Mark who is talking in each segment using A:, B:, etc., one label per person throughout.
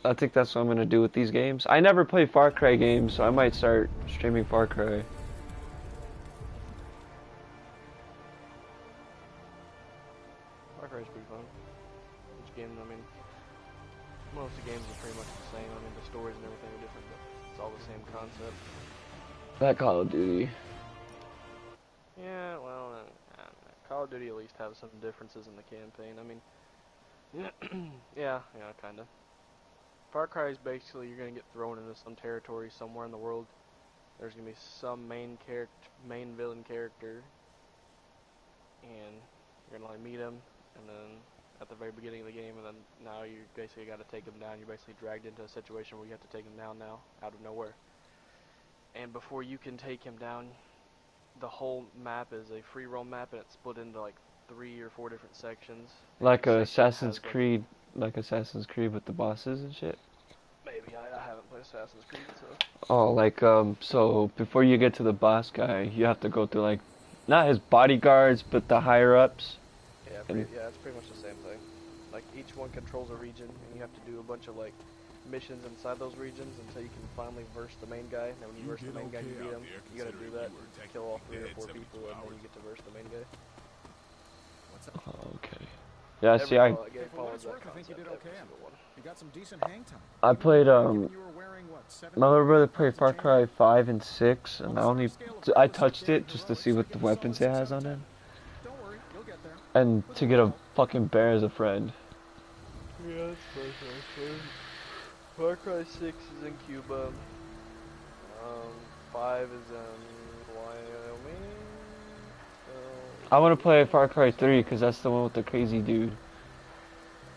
A: I think that's what I'm gonna do with these games. I never play Far Cry games, so I might start streaming Far Cry.
B: Far Cry's pretty fun. Each game, I mean, most of the games are pretty much the same. I mean, the stories and everything are different, but it's all the same concept.
A: That Call of Duty.
B: Yeah, well, Call of Duty at least have some differences in the campaign. I mean, yeah, kinda. Far Cry is basically you're gonna get thrown into some territory somewhere in the world. There's gonna be some main villain character, and you're gonna like meet him, and then at the very beginning of the game, and then now you basically got to take him down. You're basically dragged into a situation where you have to take him down now, out of nowhere. And before you can take him down, the whole map is a free roam map, and it's split into like 3 or 4 different sections. And
A: Like
B: each
A: a
B: section
A: Assassin's
B: has like
A: Creed, like Assassin's Creed with the bosses and shit.
B: maybe I haven't played Assassin's Creed, so
A: Oh, like so before you get to the boss guy, you have to go through like, not his bodyguards, but the higher ups.
B: yeah,
A: And
B: it's pretty much the same thing. Like each one controls a region, and you have to do a bunch of like missions inside those regions until you can finally verse the main guy. And when you verse the main guy, you beat him. You gotta do that, kill all 3 or 4 people, and then you get to verse the main guy.
A: oh, okay. Yeah, see,
B: Every game follows that
C: I think you
B: concept.
C: did okay.
B: Every single one.
C: You got some decent hang time.
A: I played
C: Given you were wearing what, 7
A: my little brother
C: pounds
A: played
C: of
A: Far
C: chain?
A: Cry 5 and 6,
C: On
A: and
C: a sort of scale of
A: I
C: reckless,
A: touched
C: daring,
A: it just to see
C: heroics, I
A: what the
C: give you a solid
A: weapons it
C: 6
A: has
C: out of
A: on
C: 10.
A: him,
C: Don't worry, you'll get there.
A: and
C: With a
A: to get
C: little
A: a
C: help.
A: fucking bear as a friend.
B: Yeah, that's Far Cry 6 is in Cuba. 5 is in Wyoming.
A: I want to play Far Cry 3 because that's the one with the crazy dude.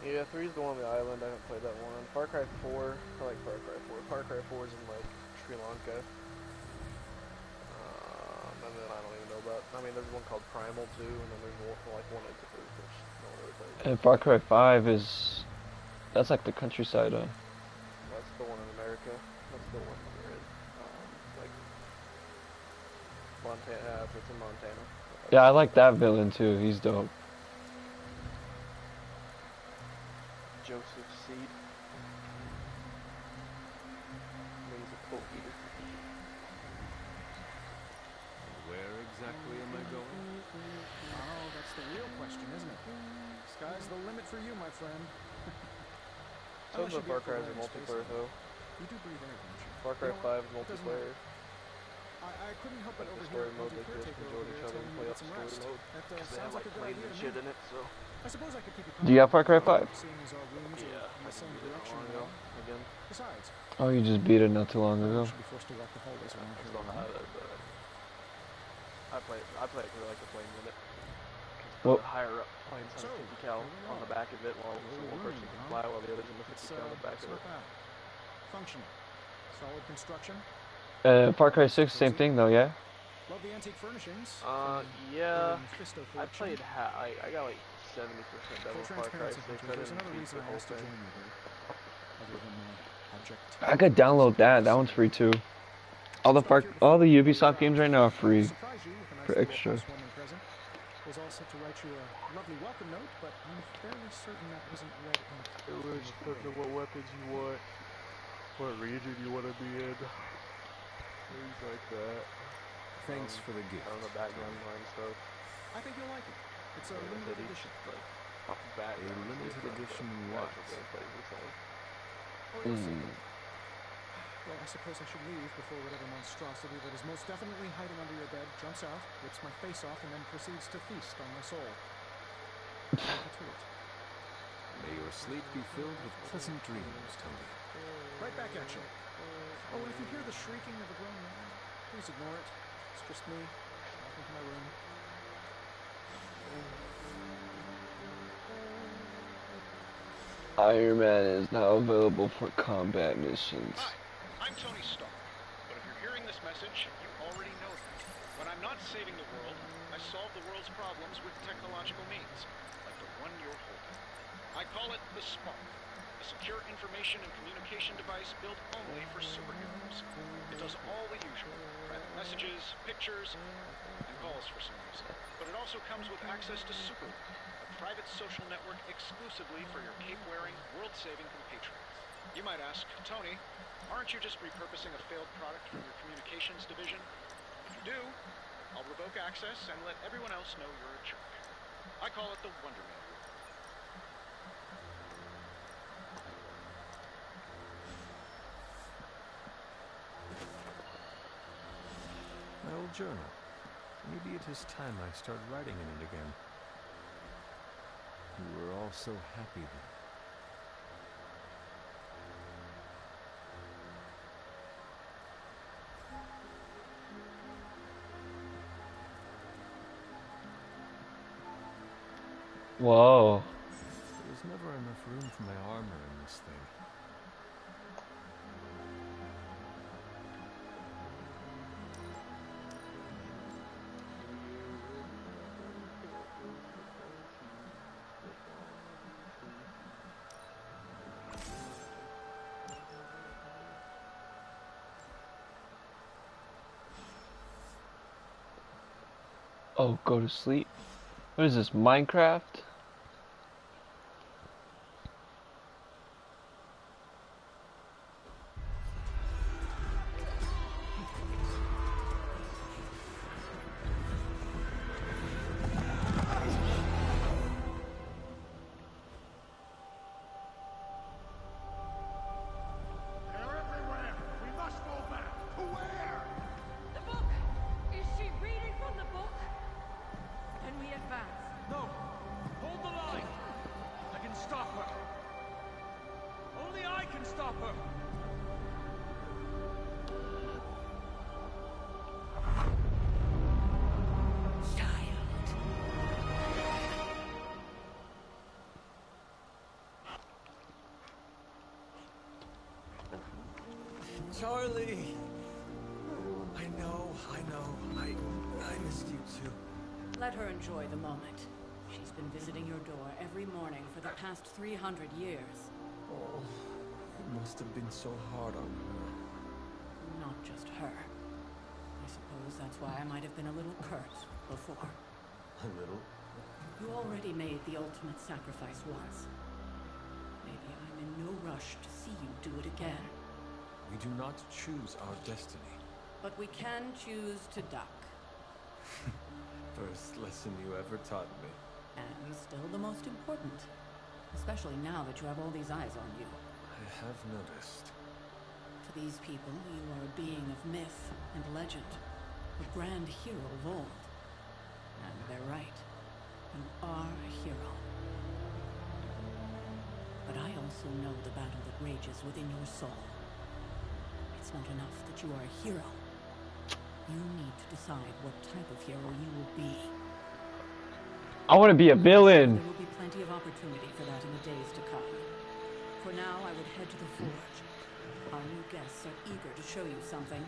B: Yeah, 3 is the one on the island. I haven't played that one. Far Cry 4, I like Far Cry 4. Far Cry 4 is in like Sri Lanka. And then I don't even know about. I mean, there's one called Primal too, and then there's like one and two, which no one really plays.
A: And Far Cry 5 is that's like the countryside.
B: That's the one in America. That's the one where like Montana. It's in Montana.
A: Yeah, I like that villain too. He's dope.
B: Joseph Seed. He's a cult leader.
D: Where exactly am I going?
C: Oh, that's the real question, isn't it? Sky's the limit for you, my friend.
B: Some of the Far Cry's are multiplayer though.
C: You do breathe air, don't you?
B: Far Cry 5 is multiplayer.
C: I couldn't help but
B: Like the
C: overhear
B: story mode, they just
C: caretaker
B: enjoy
C: over
B: each
C: there
B: other
C: telling
B: and
C: you
B: play
C: to
B: out
C: get
B: the
C: some
B: story
C: rest.
B: mode.
C: That
B: Because they have
C: sounds like
B: like
C: a good
B: planes
C: idea
B: and
C: to
B: shit
C: me.
B: in it, so.
C: I suppose I could keep you
A: Do you have Far Cry 5?
C: seeing as our rooms are
B: Yeah,
C: in
B: I
C: the
B: can
C: same
B: beat it
C: direction
B: long
C: now.
B: ago. Again.
C: Besides,
A: Oh, you just beat it not too long
C: I
A: ago.
C: should be forced to walk the hallways
B: Yeah,
C: around
B: I
C: here
B: still
C: alone.
B: have it, but I play it for like the planes in it.
A: Well,
B: The higher up planes have 50 cal on the back of it, while so one person can fly while the other's in the 50 cal on the back of it.
C: Functional. Solid construction.
A: Far Cry 6, same thing though, yeah?
C: Love the antique furnishings.
B: Yeah.
C: Fisto
B: I
C: collection.
B: played I got like 70% done with
C: Full
B: Far Cry 6.
C: transparency,
B: I
C: Hunter. There's
B: didn't
C: another
B: beat
C: reason
B: the
C: I
B: whole
C: asked to
B: thing.
C: join you here. Other than object.
A: I could download that. That one's free too. All the Ubisoft games right now are free for extra.
C: Was all set to write you a lovely welcome note, but I'm fairly certain that wasn't read in.
B: It was depending what weapons you want, what region you want to be in, things like that.
D: Thanks for the gift.
B: I don't know, background line stuff.
C: I think you'll like it. It's a limited edition.
B: Like, background.
D: A limited edition what?
B: Actual gameplay is the same.
C: Oh, you'll see. Well, I suppose I should leave before whatever monstrosity that is most definitely hiding under your bed jumps out, rips my face off, and then proceeds to feast on my soul.
D: May your sleep be filled with pleasant dreams, Tony.
C: Right back at you. Oh, and if you hear the shrieking of a grown man, please ignore it. It's just me, walking to my room.
A: Iron Man is now available for combat missions.
E: Hi, I'm Tony Stark, but if you're hearing this message, you already know that. When I'm not saving the world, I solve the world's problems with technological means, like the one you're holding. I call it the Spark, a secure information and communication device built only for superheroes. It does all the usual, private messages, pictures, and calls for some reason. But it also comes with access to Superworld, a private social network exclusively for your cape-wearing, world-saving compatriots. You might ask, Tony, aren't you just repurposing a failed product from your communications division? If you do, I'll revoke access and let everyone else know you're a jerk. I call it the Wonder Man rule.
D: My old journal. Maybe it is time I start writing in it again. We were all so happy then.
A: Whoa.
D: There's never enough room for my armor in this thing.
A: Oh, go to sleep. What is this, Minecraft?
F: They're everywhere! We must go back! To where?
G: The book! Is she reading from the book? Can we advance?
F: No! Hold the line! I can stop her! Only I can stop her!
H: Charlie! I know. I missed you too.
G: Let her enjoy the moment. She's been visiting your door every morning for the past 300 years.
H: Oh, it must have been so hard on her.
G: Not just her. I suppose that's why I might have been a little curt before.
H: A little?
G: You already made the ultimate sacrifice once. Maybe I'm in no rush to see you do it again.
H: We do not choose our destiny.
G: But we can choose to duck.
H: First lesson you ever taught me.
G: And still the most important. Especially now that you have all these eyes on you.
H: I have noticed.
G: To these people, you are a being of myth and legend. A grand hero of old. And they're right. You are a hero. But I also know the battle that rages within your soul. It's not enough that you are a hero. You need to decide what type of hero you will be.
A: I want to be a villain.
G: There will be plenty of opportunity for that in the days to come. For now, I would head to the forge. Our new guests are eager to show you something.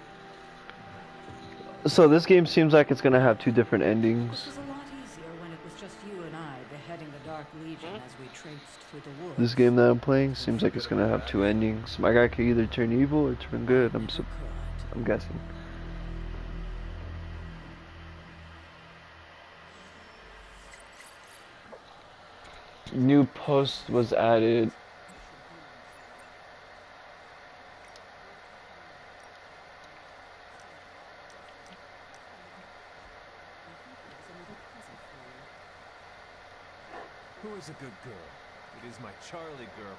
A: So this game seems like it's gonna have two different endings.
G: This was a lot easier when it was just you and I beheading the Dark Legion as we traipsed through the woods.
A: This game that I'm playing seems like it's gonna have two endings. My guy could either turn evil or turn good. I'm guessing. New post was added.
D: Who is a good girl? It is my Charlie girl.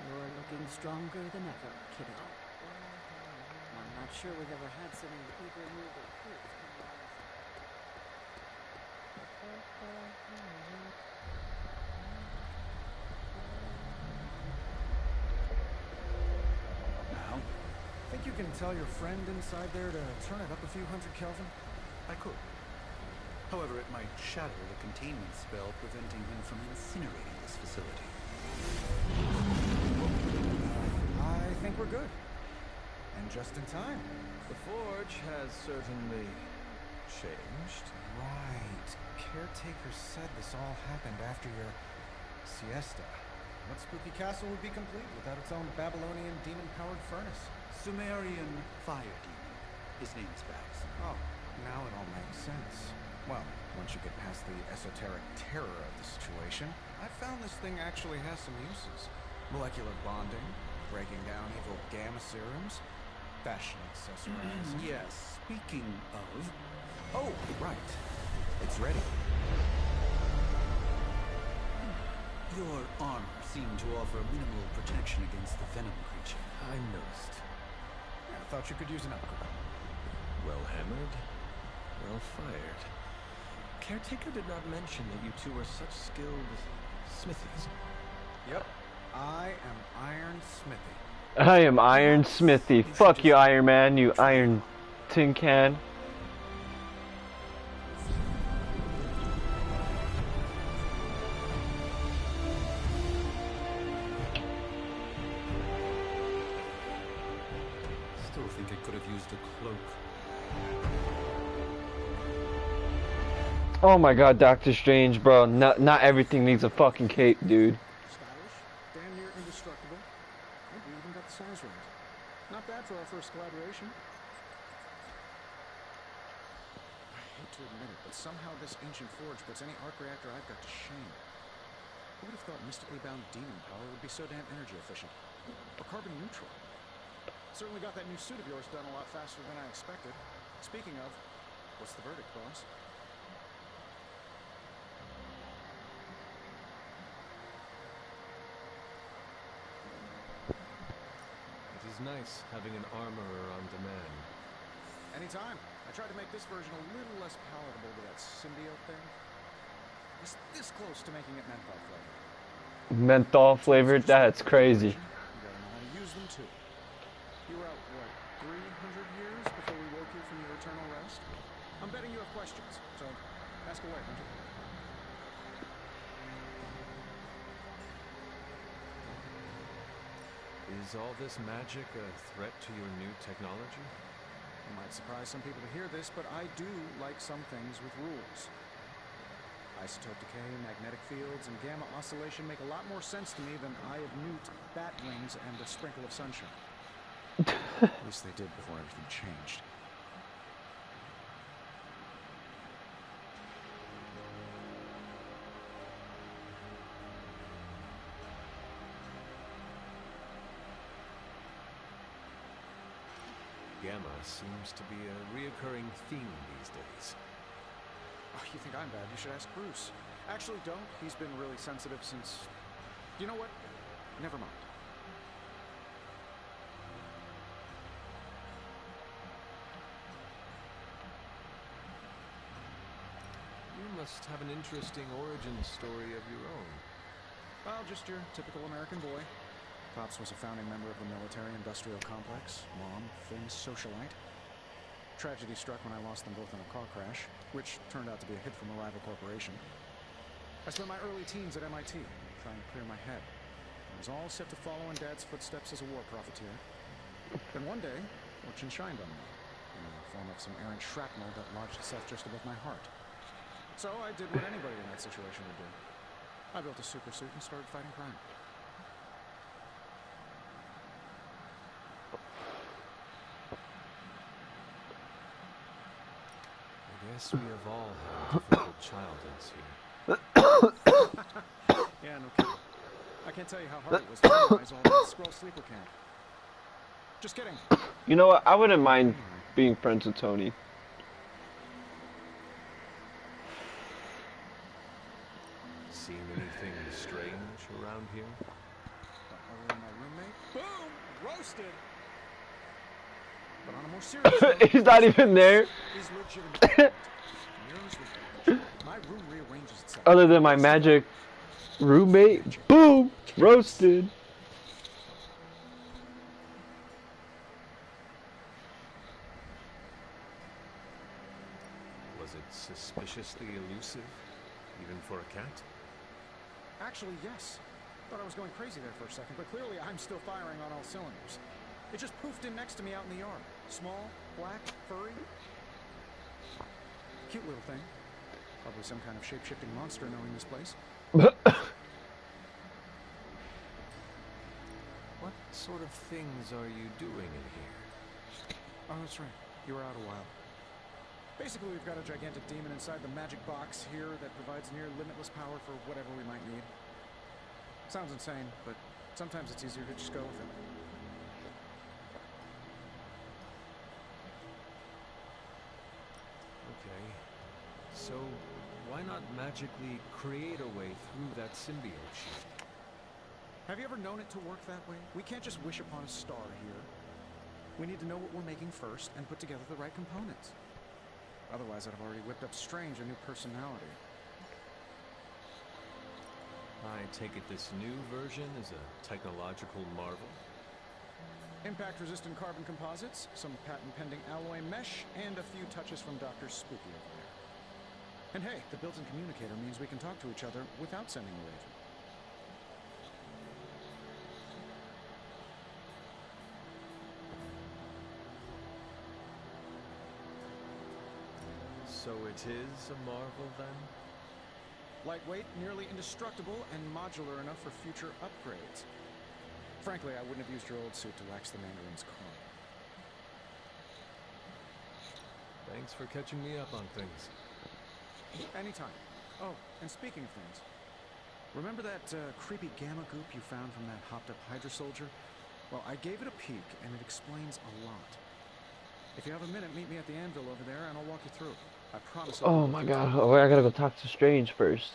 G: You're looking stronger than ever, kiddo. I'm not sure we've ever had so many people move their crews.
C: Now, think you can tell your friend inside there to turn it up a few hundred Kelvin?
I: I could. However, it might shatter the containment spell preventing him from incinerating this facility.
C: I think we're good. And just in time.
H: The forge has certainly changed.
C: Right. Caretaker said this all happened after your siesta. What spooky castle would be complete without its own Babylonian demon-powered furnace?
I: Sumerian fire demon. His name's Bax.
C: Oh, now it all makes sense. Well, once you get past the esoteric terror of the situation, I found this thing actually has some uses. Molecular bonding, breaking down evil gamma serums, fashion accessories.
I: Yes, speaking of...
C: Oh, right. It's ready.
I: Your armor seemed to offer minimal protection against the venom creature.
D: I noticed.
C: I thought you could use an upgrade.
D: Well hammered, well fired. Caretaker did not mention that you two were such skilled smithies.
C: Yep. I am Iron Smithy.
A: I am Iron Smithy. Fuck you, Iron Man, you iron tin can.
I: Still think I could have used a cloak.
A: Oh my god, Doctor Strange, bro. Not everything needs a fucking cape, dude.
C: Stylish, damn near indestructible. And we even got the size right. Not bad for our first collaboration. I hate to admit it, but somehow this ancient forge puts any arc reactor I've got to shame. Who would have thought mystically bound demon power would be so damn energy efficient? Or carbon neutral? Certainly got that new suit of yours done a lot faster than I expected. Speaking of, what's the verdict, boss?
D: It is nice having an armorer on demand.
C: Anytime. I tried to make this version a little less palatable to that symbiote thing. It's this close to making it menthol flavored.
A: Menthol flavored? That's crazy.
C: You gotta know how to use them too. You were out, what, 300 years before we woke you from your eternal rest? I'm betting you have questions, so ask away, Hunter.
D: Is all this magic a threat to your new technology?
C: It might surprise some people to hear this, but I do like some things with rules. Isotope decay, magnetic fields, and gamma oscillation make a lot more sense to me than Eye of Newt, bat wings, and a sprinkle of sunshine. At least they did before everything changed.
D: Gamma seems to be a reoccurring theme these days.
C: Oh, you think I'm bad? You should ask Bruce. Actually, don't. He's been really sensitive since... You know what? Never mind.
D: You must have an interesting origin story of your own.
C: Well, just your typical American boy. Pops was a founding member of the military-industrial complex. Mom, famous socialite. Tragedy struck when I lost them both in a car crash, which turned out to be a hit from a rival corporation. I spent my early teens at MIT, trying to clear my head. I was all set to follow in Dad's footsteps as a war profiteer. Then one day, fortune shined on me, in the form of some errant shrapnel that lodged itself just above my heart. So I did what anybody in that situation would do. I built a super suit and started fighting crime.
D: I guess we have all had difficult childhoods here.
C: Yeah, no kidding. I can't tell you how hard it was to memorize all that scroll sleeper camp. Just kidding.
A: You know what? I wouldn't mind being friends with Tony.
D: Seen anything strange around here?
C: Other than my roommate, boom, roasted. But on a more serious note,
A: He's not even there.
C: is legitimate. Yours was my room rearranges itself.
A: Other than my magic roommate. Boom! Roasted.
D: Was it suspiciously elusive, even for a cat?
C: Actually, yes. Thought I was going crazy there for a second, but clearly I'm still firing on all cylinders. It just poofed in next to me out in the yard. Small, black, furry. Cute little thing. Probably some kind of shape-shifting monster knowing this place.
D: What sort of things are you doing in here?
C: Oh, that's right. You were out a while. Basically, we've got a gigantic demon inside the magic box here that provides near limitless power for whatever we might need. Sounds insane, but sometimes it's easier to just go with it.
D: Okay. So, why not magically create a way through that symbiote shield?
C: Have you ever known it to work that way? We can't just wish upon a star here. We need to know what we're making first and put together the right components. Otherwise, I'd have already whipped up Strange a new personality.
D: I take it this new version is a technological marvel?
C: Impact-resistant carbon composites, some patent-pending alloy mesh, and a few touches from Dr. Spooky over there. And hey, the built-in communicator means we can talk to each other without sending a wave.
D: So it is a marvel then?
C: Lightweight, nearly indestructible, and modular enough for future upgrades. Frankly, I wouldn't have used your old suit to wax the Mandarin's car.
D: Thanks for catching me up on things.
C: Anytime. Oh, and speaking of things, remember that creepy gamma goop you found from that hopped-up Hydra soldier? Well, I gave it a peek, and it explains a lot. If you have a minute, meet me at the anvil over there, and I'll walk you through. I promise.
A: Oh my god, oh, I gotta go talk to Strange first.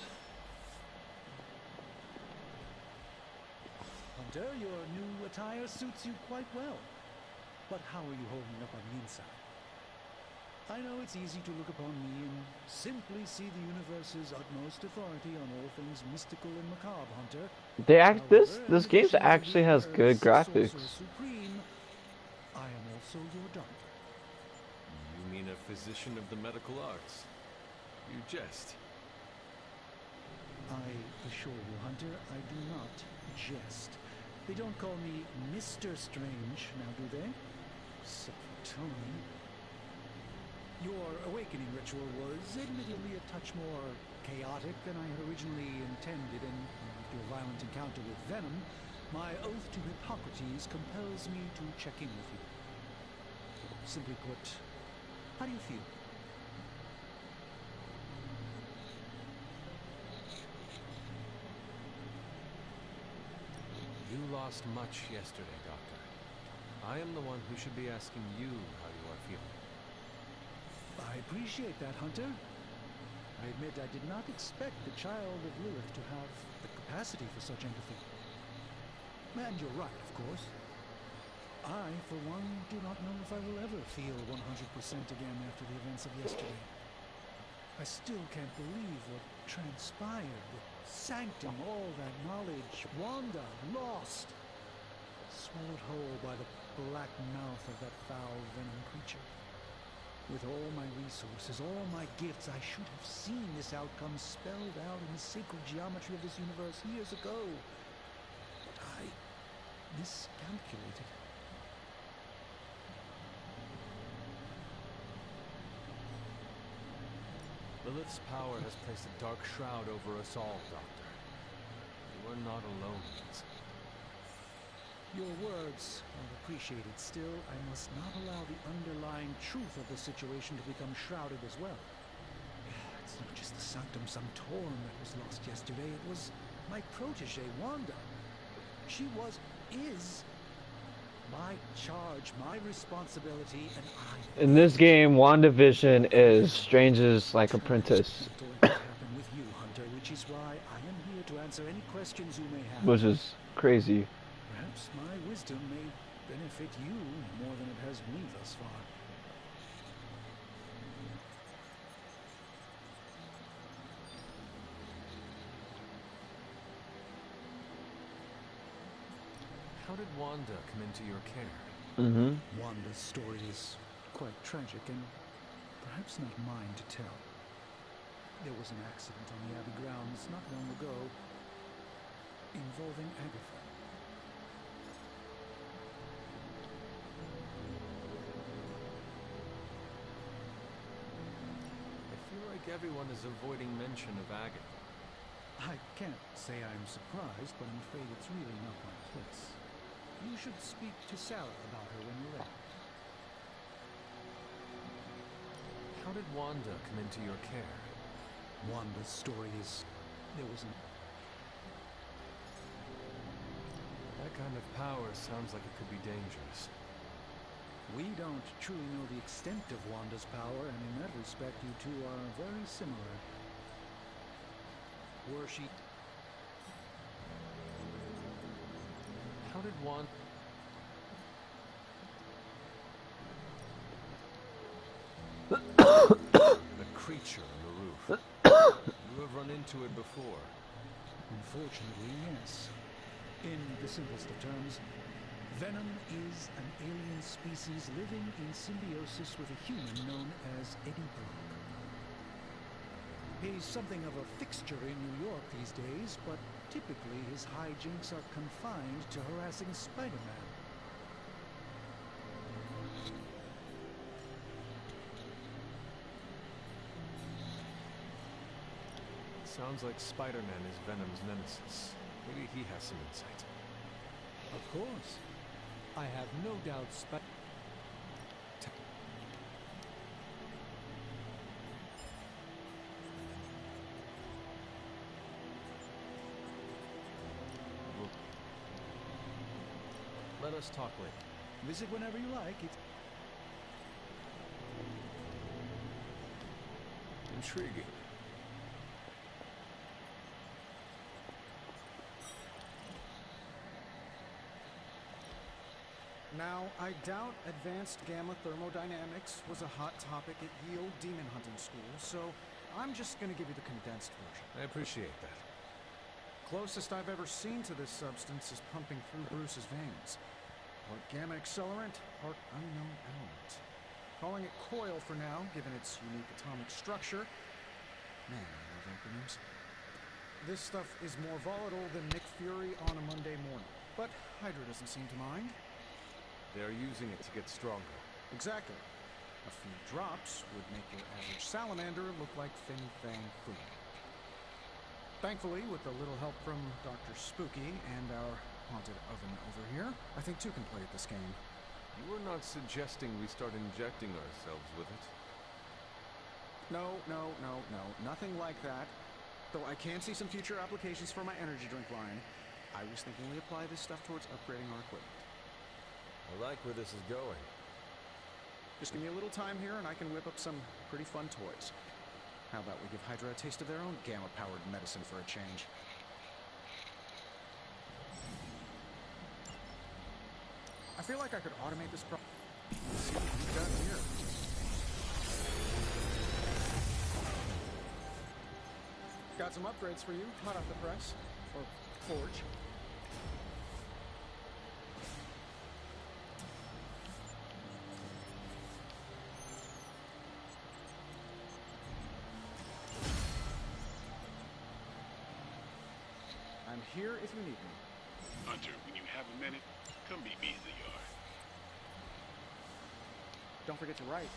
J: Hunter, your new attire suits you quite well. But how are you holding up on the inside? I know it's easy to look upon me and simply see the universe's utmost authority on all things mystical and macabre, Hunter.
A: This game actually has good graphics.
J: Supreme, I am also your doctor.
D: You mean a physician of the medical arts? You jest.
J: I assure you, Hunter, I do not jest. They don't call me Mr. Strange, now do they? Except for Tony. Your awakening ritual was admittedly a touch more chaotic than I had originally intended, and after a violent encounter with Venom, my oath to Hippocrates compels me to check in with you. Simply put, how do you feel?
D: You lost much yesterday, Doctor. I am the one who should be asking you how you are feeling.
J: I appreciate that, Hunter. I admit I did not expect the child of Lilith to have the capacity for such empathy. And you're right, of course. I, for one, do not know if I will ever feel 100% again after the events of yesterday. I still can't believe what transpired, the sanctum, all that knowledge. Wanda, lost. Swallowed whole by the black mouth of that foul venom creature. With all my resources, all my gifts, I should have seen this outcome spelled out in the sacred geometry of this universe years ago. But I miscalculated.
D: Lilith's power has placed a dark shroud over us all, Doctor. You are not alone in this.
J: Your words are appreciated. Still, I must not allow the underlying truth of the situation to become shrouded as well. It's not just the Sanctum Sanctorum that was lost yesterday. It was my protege, Wanda. She is my charge, my responsibility, and I...
A: In this game, WandaVision is Strange's like apprentice.
J: happen with you, Hunter, which is why I am here to answer any questions you may have.
A: Which is crazy.
J: Perhaps my wisdom may benefit you more than it has me thus far.
D: How did Wanda come into your care?
J: Wanda's story is quite tragic and perhaps not mine to tell. There was an accident on the Abbey grounds not long ago involving Agatha.
D: I feel like everyone is avoiding mention of Agatha.
J: I can't say I'm surprised, but I'm afraid it's really not my place. You should speak to Sarah about her when you're ready.
D: How did Wanda come into your care?
J: Wanda's story is... there was an...
D: That kind of power sounds like it could be dangerous.
J: We don't truly know the extent of Wanda's power, and in that respect, you two are very similar. Were she...
D: How did Wanda... The creature on the roof. You have run into it before.
J: Unfortunately, yes. In the simplest of terms, Venom is an alien species living in symbiosis with a human known as Eddie Brock. He's something of a fixture in New York these days, but typically his hijinks are confined to harassing Spider-Man.
D: Sounds like Spider-Man is Venom's nemesis. Maybe he has some insight.
J: Of course. I have no doubt
D: Let us talk later.
J: Visit whenever you like. It's
D: Intriguing.
C: Now, I doubt advanced gamma thermodynamics was a hot topic at ye old demon hunting school, so I'm just gonna give you the condensed version.
D: I appreciate that.
C: Closest I've ever seen to this substance is pumping through Bruce's veins. Part gamma accelerant, part unknown element. Calling it coil for now, given its unique atomic structure. Man, I love acronyms. This stuff is more volatile than Nick Fury on a Monday morning, but Hydra doesn't seem to mind.
D: They're using it to get stronger.
C: Exactly. A few drops would make your average salamander look like Fin Fang Foom. Thankfully, with a little help from Dr. Spooky and our haunted oven over here, I think two can play at this game.
D: You are not suggesting we start injecting ourselves with it?
C: No, nothing like that. Though I can see some future applications for my energy drink line. I was thinking we apply this stuff towards upgrading our equipment.
D: I like where this is going.
C: Just give me a little time here and I can whip up some pretty fun toys. How about we give Hydra a taste of their own gamma-powered medicine for a change? I feel like I could automate this process. See what we've got here. Got some upgrades for you, hot off the press. Or forge. I'm here if you need me.
K: Hunter, when you have a minute, come meet me in the yard.
C: Don't forget to write.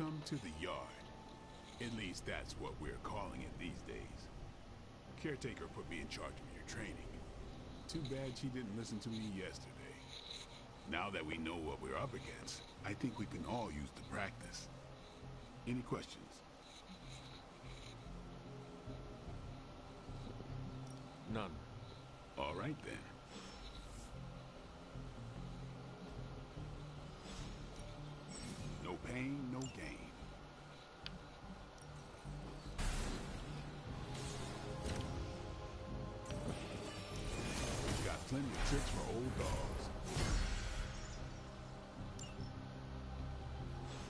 K: Welcome to the yard. At least that's what we're calling it these days. Caretaker put me in charge of your training. Too bad she didn't listen to me yesterday. Now that we know what we're up against, I think we can all use the practice. Any questions?
D: None.
K: All right then. No pain, no gain. We've got plenty of tricks for old dogs.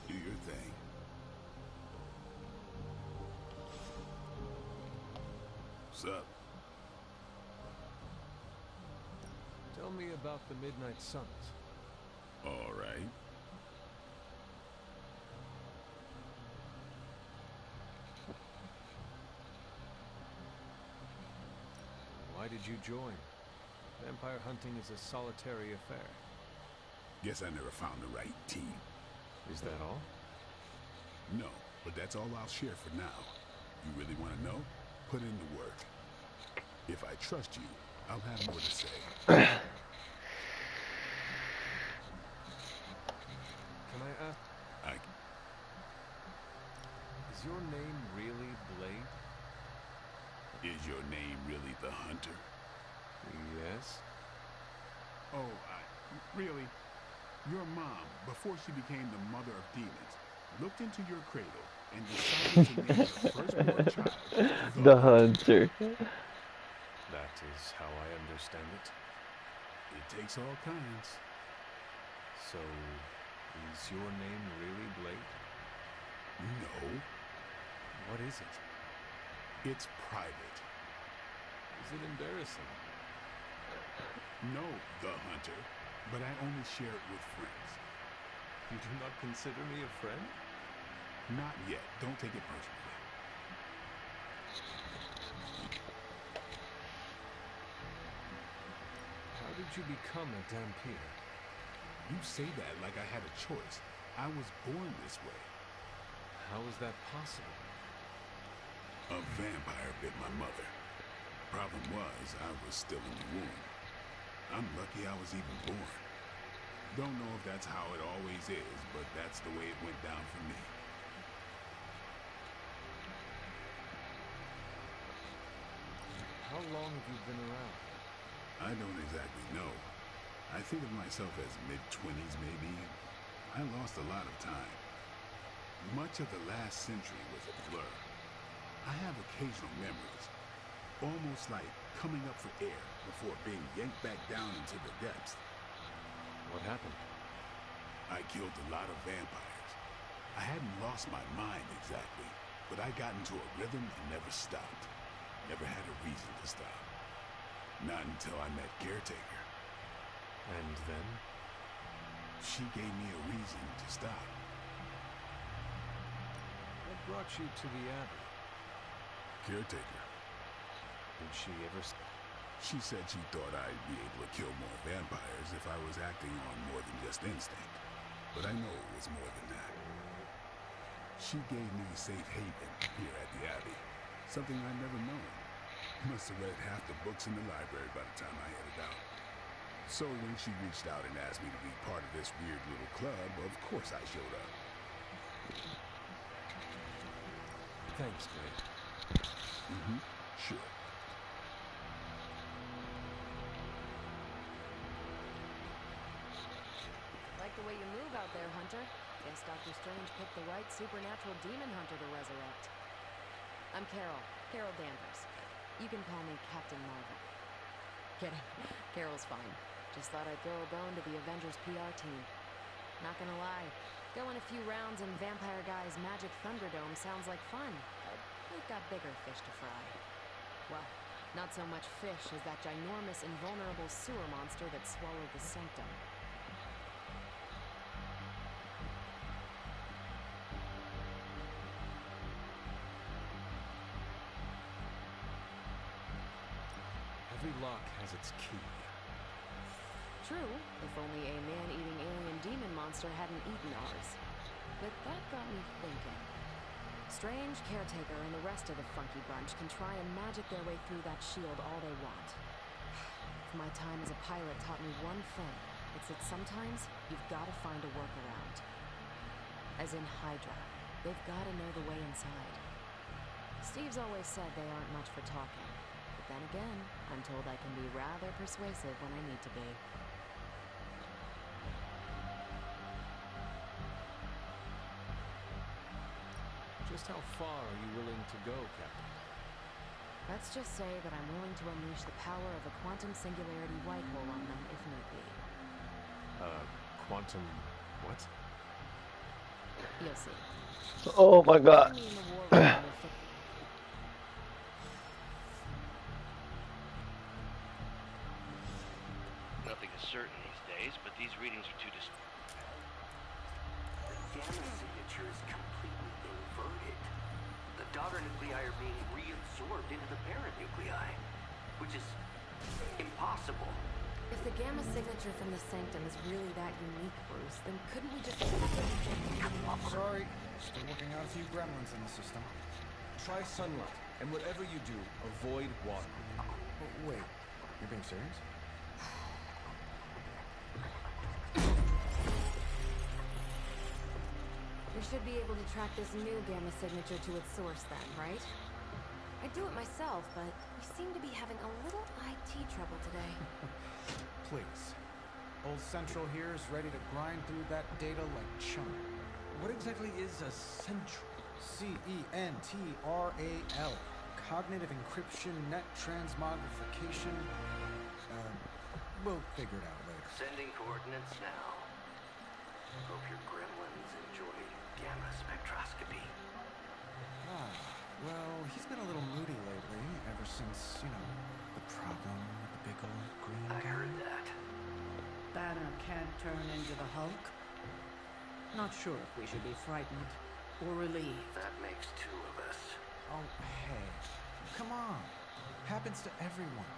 K: Do your thing. What's up?
D: Tell me about the Midnight Suns.
K: All right.
D: Why did you join? Vampire hunting is a solitary affair.
K: Guess I never found the right team.
D: Is that all?
K: No, but that's all I'll share for now. You really want to know? Put in the work. If I trust you, I'll have more to say.
D: Can I ask? Is your name really Blade?
K: Is your name really the Hunter?
D: Yes.
K: Oh, really? Your mom, before she became the mother of demons, looked into your cradle and decided to name your firstborn child
A: The Hunter.
D: That is how I understand it.
K: It takes all kinds.
D: So, is your name really Blade?
K: No.
D: What is it?
K: It's private.
D: Is it embarrassing?
K: No, the Hunter. But I only share it with friends.
D: You do not consider me a friend?
K: Not yet. Don't take it personally.
D: How did you become a Dampier?
K: You say that like I had a choice. I was born this way.
D: How is that possible?
K: A vampire bit my mother. Problem was, I was still in the womb. I'm lucky I was even born. Don't know if that's how it always is, but that's the way it went down for me.
D: How long have you been around?
K: I don't exactly know. I think of myself as mid-20s maybe. I lost a lot of time. Much of the last century was a blur. I have occasional memories, almost like coming up for air before being yanked back down into the depths.
D: What happened?
K: I killed a lot of vampires. I hadn't lost my mind exactly, but I got into a rhythm and never stopped. Never had a reason to stop. Not until I met Caretaker.
D: And then?
K: She gave me a reason to stop.
D: What brought you to the Abbey?
K: Caretaker.
D: Did she ever...
K: She said she thought I'd be able to kill more vampires if I was acting on more than just instinct. But I know it was more than that. She gave me safe haven here at the Abbey. Something I'd never known. Must have read half the books in the library by the time I headed out. So when she reached out and asked me to be part of this weird little club, of course I showed up.
D: Thanks, Blade.
K: Sure.
L: Like the way you move out there, Hunter. Guess Dr. Strange picked the right supernatural demon hunter to resurrect. I'm Carol Danvers. You can call me Captain Marvel. Kidding. Carol's fine. Just thought I'd throw a bone to the Avengers PR team. Not gonna lie, going a few rounds in Vampire Guy's Magic Thunderdome sounds like fun, but we've got bigger fish to fry. Well, not so much fish as that ginormous, invulnerable sewer monster that swallowed the Sanctum.
D: Every lock has its key.
L: True, if only a man-eating alien demon monster hadn't eaten ours. But that got me thinking. Strange, Caretaker, and the rest of the funky bunch can try and magic their way through that shield all they want. If my time as a pilot taught me one thing, it's that sometimes you've got to find a workaround. As in Hydra, they've got to know the way inside. Steve's always said they aren't much for talking. But then again, I'm told I can be rather persuasive when I need to be.
D: Just how far are you willing to go, Captain?
L: Let's just say that I'm willing to unleash the power of a quantum singularity white hole on them if need be.
D: Quantum... what?
L: You'll see.
A: Oh my god.
L: Join me in the war room and we'll
M: Nothing is certain these days, but these readings are too
N: The gamma signature is completely inverted. The daughter nuclei are being reabsorbed into the parent nuclei, which is impossible.
L: If the gamma signature from the Sanctum is really that unique, Bruce, then couldn't we just...
C: Sorry, still working out a few gremlins in the system.
D: Try sunlight, and whatever you do, avoid water.
C: Oh, wait, you're being serious?
L: We should be able to track this new gamma signature to its source then, right? I'd do it myself, but we seem to be having a little IT trouble today.
C: Please. Old Central here is ready to grind through that data like chum.
D: What exactly is a central?
C: C-E-N-T-R-A-L. Cognitive encryption, net transmogrification. We'll figure it out later.
N: Sending coordinates now. Hope your gremlins enjoy gamma spectroscopy.
C: Well, he's been a little moody lately, ever since, you know, the problem with the big old green guy.
N: I heard that.
G: Banner can't turn into the Hulk? Not sure if we should be frightened or relieved.
N: That makes two of us.
C: Oh, hey. Come on. Happens to everyone.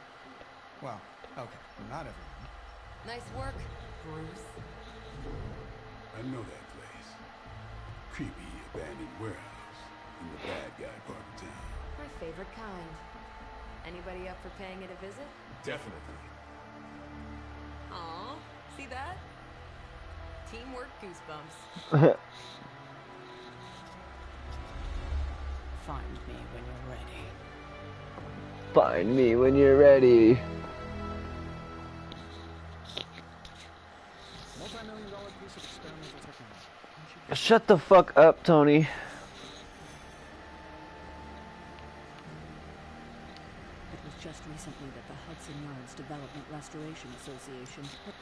C: Well, okay, not everyone.
L: Nice work, Bruce.
K: I know that place. Creepy abandoned warehouse in the bad guy part of town.
L: My favorite kind. Anybody up for paying it a visit?
D: Definitely.
L: Aw, see that? Teamwork goosebumps.
G: Find me when you're ready.
A: Find me when you're ready.
C: Multi-million-dollar piece of experimental technology.
A: Shut the fuck up, Tony.
G: It was just recently that the Hudson Yards Development Restoration Association put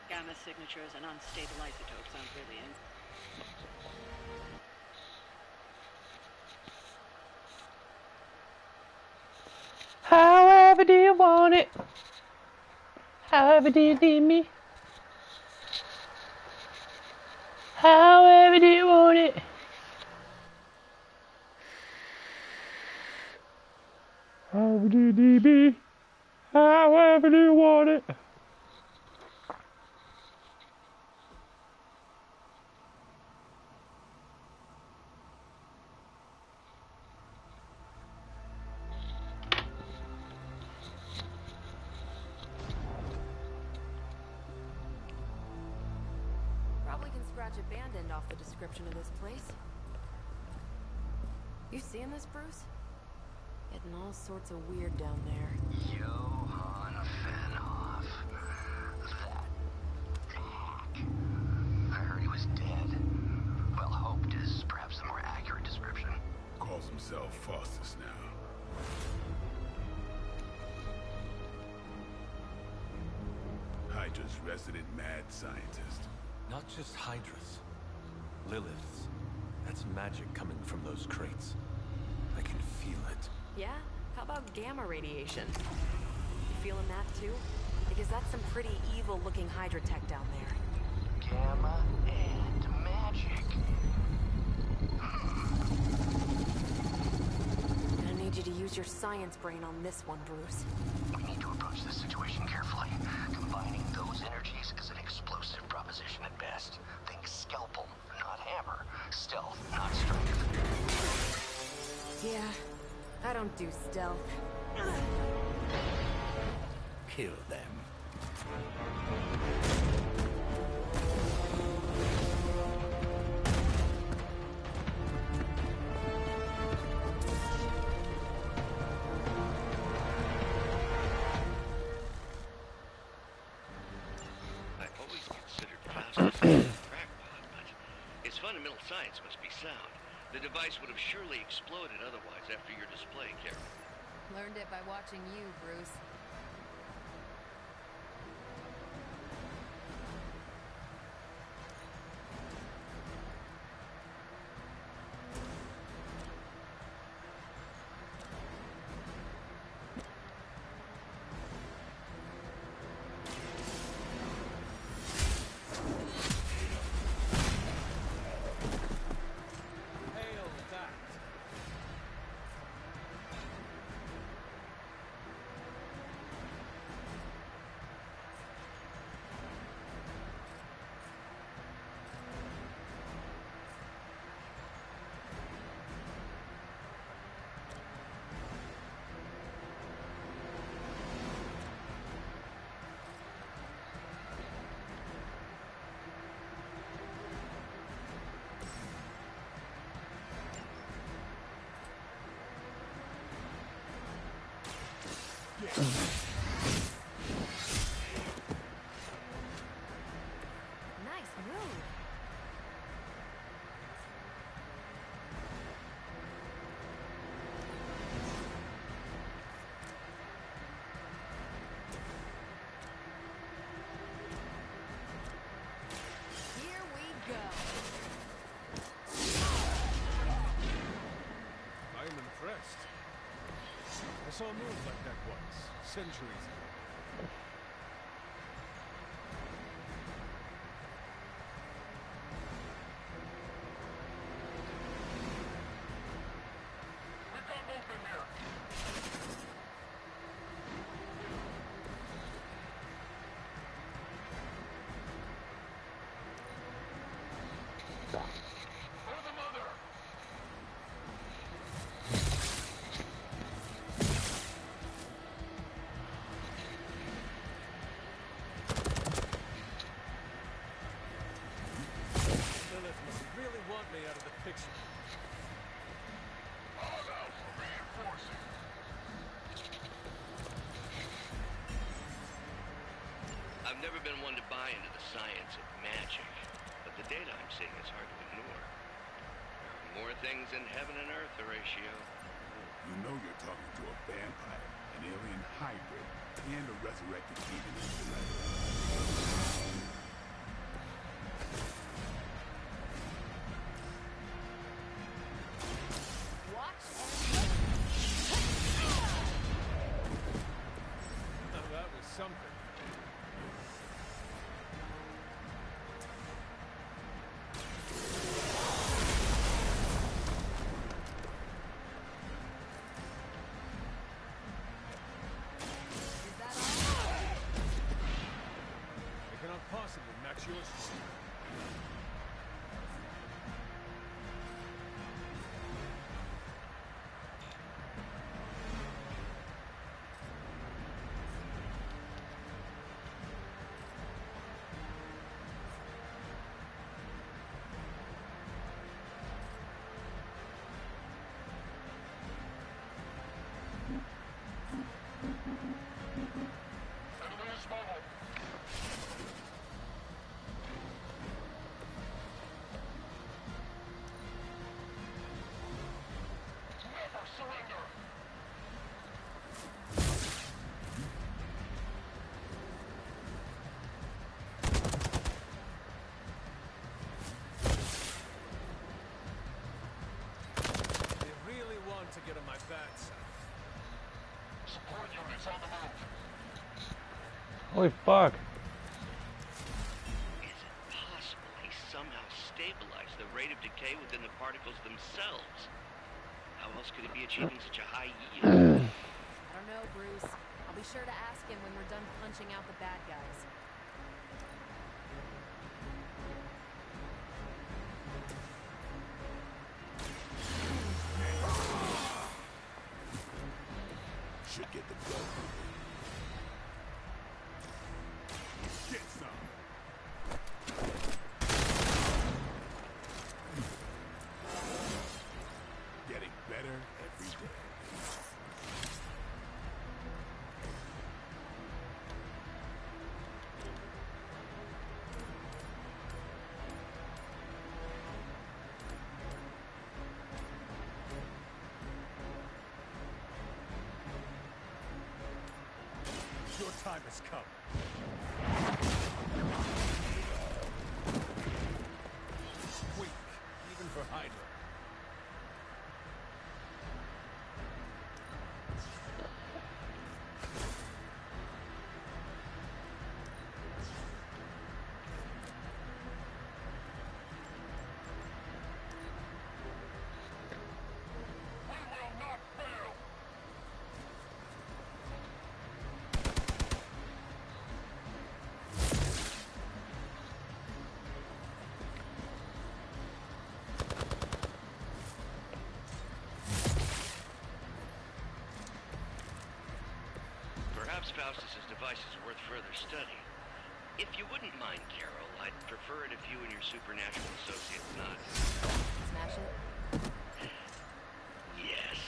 O: gamma signatures and unstable isotopes aren't really in.
A: However do you want it? However do you need me? However do you want it? However do you need me? However do you want it?
L: Probably can scratch abandoned off the description of this place. You seeing this, Bruce? Getting all sorts of weird down there.
N: Johann Fenhoff. That hack. I heard he was dead. Well, hoped is perhaps the more accurate description.
K: Calls himself Faustus now. Hydra's resident mad scientist.
D: Not just Hydras. Lilith's. That's magic coming from those crates. I can feel it.
L: Yeah? How about gamma radiation? You feeling that too? Because that's some pretty evil-looking Hydra tech down there.
N: Gamma and magic.
L: I need you to use your science brain on this one, Bruce.
N: We need to approach this situation carefully. Combining those energies is an explosive proposition at best. Think scalpel, not hammer. Stealth, not strength.
L: Yeah, I don't do stealth.
N: Kill them.
M: I always considered Faustus to be a crackpot, but his fundamental science must be sound. The device would have surely exploded otherwise after your display, Carol.
L: Learned it by watching you, Bruce.
F: Hail that!
L: Nice move. Here we go.
F: I am impressed. I saw a move like that once, centuries ago. Lilith must really want me out of the picture.
M: I've never been one to buy into the science of magic, but the data I'm seeing is hard to ignore. There are more things in heaven and earth, Horatio.
K: You know you're talking to a vampire, an alien hybrid, and a resurrected demon intellect.
L: Watch
F: Now that was something. I cannot possibly match your strength.
A: Holy fuck.
M: Is it possible he somehow stabilized the rate of decay within the particles themselves? How else could he be achieving such a high yield?
L: I don't know, Bruce. I'll be sure to ask him when we're done punching out the bad guys.
K: Should get the blood moving. Get some. Getting better every day.
F: Your time has come. Weak, even for Hydra.
M: Perhaps Faustus's device is worth further study. If you wouldn't mind, Carol, I'd prefer it if you and your supernatural associates not.
L: Smash it?
M: Yes.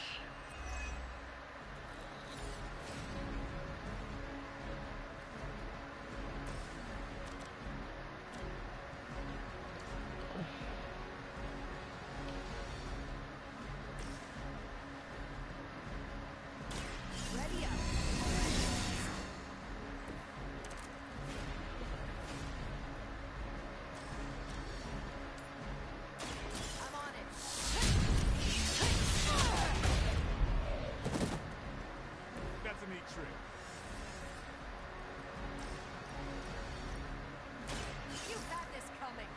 L: Ready up. I'm on it.
K: That's a neat trick.
L: You had this coming.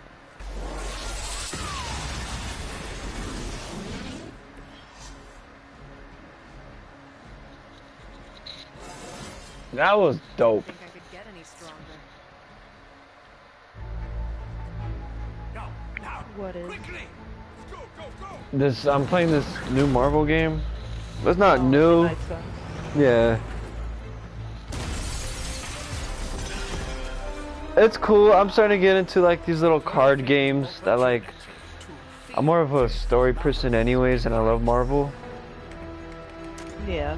A: That was dope.
L: Think I could get any stronger.
P: What is?
A: This I'm playing this new Marvel game. It's not new.
P: Midnight Suns.
A: Yeah. It's cool. I'm starting to get into like these little card games that like I'm more of a story person anyways, and I love Marvel.
P: Yeah.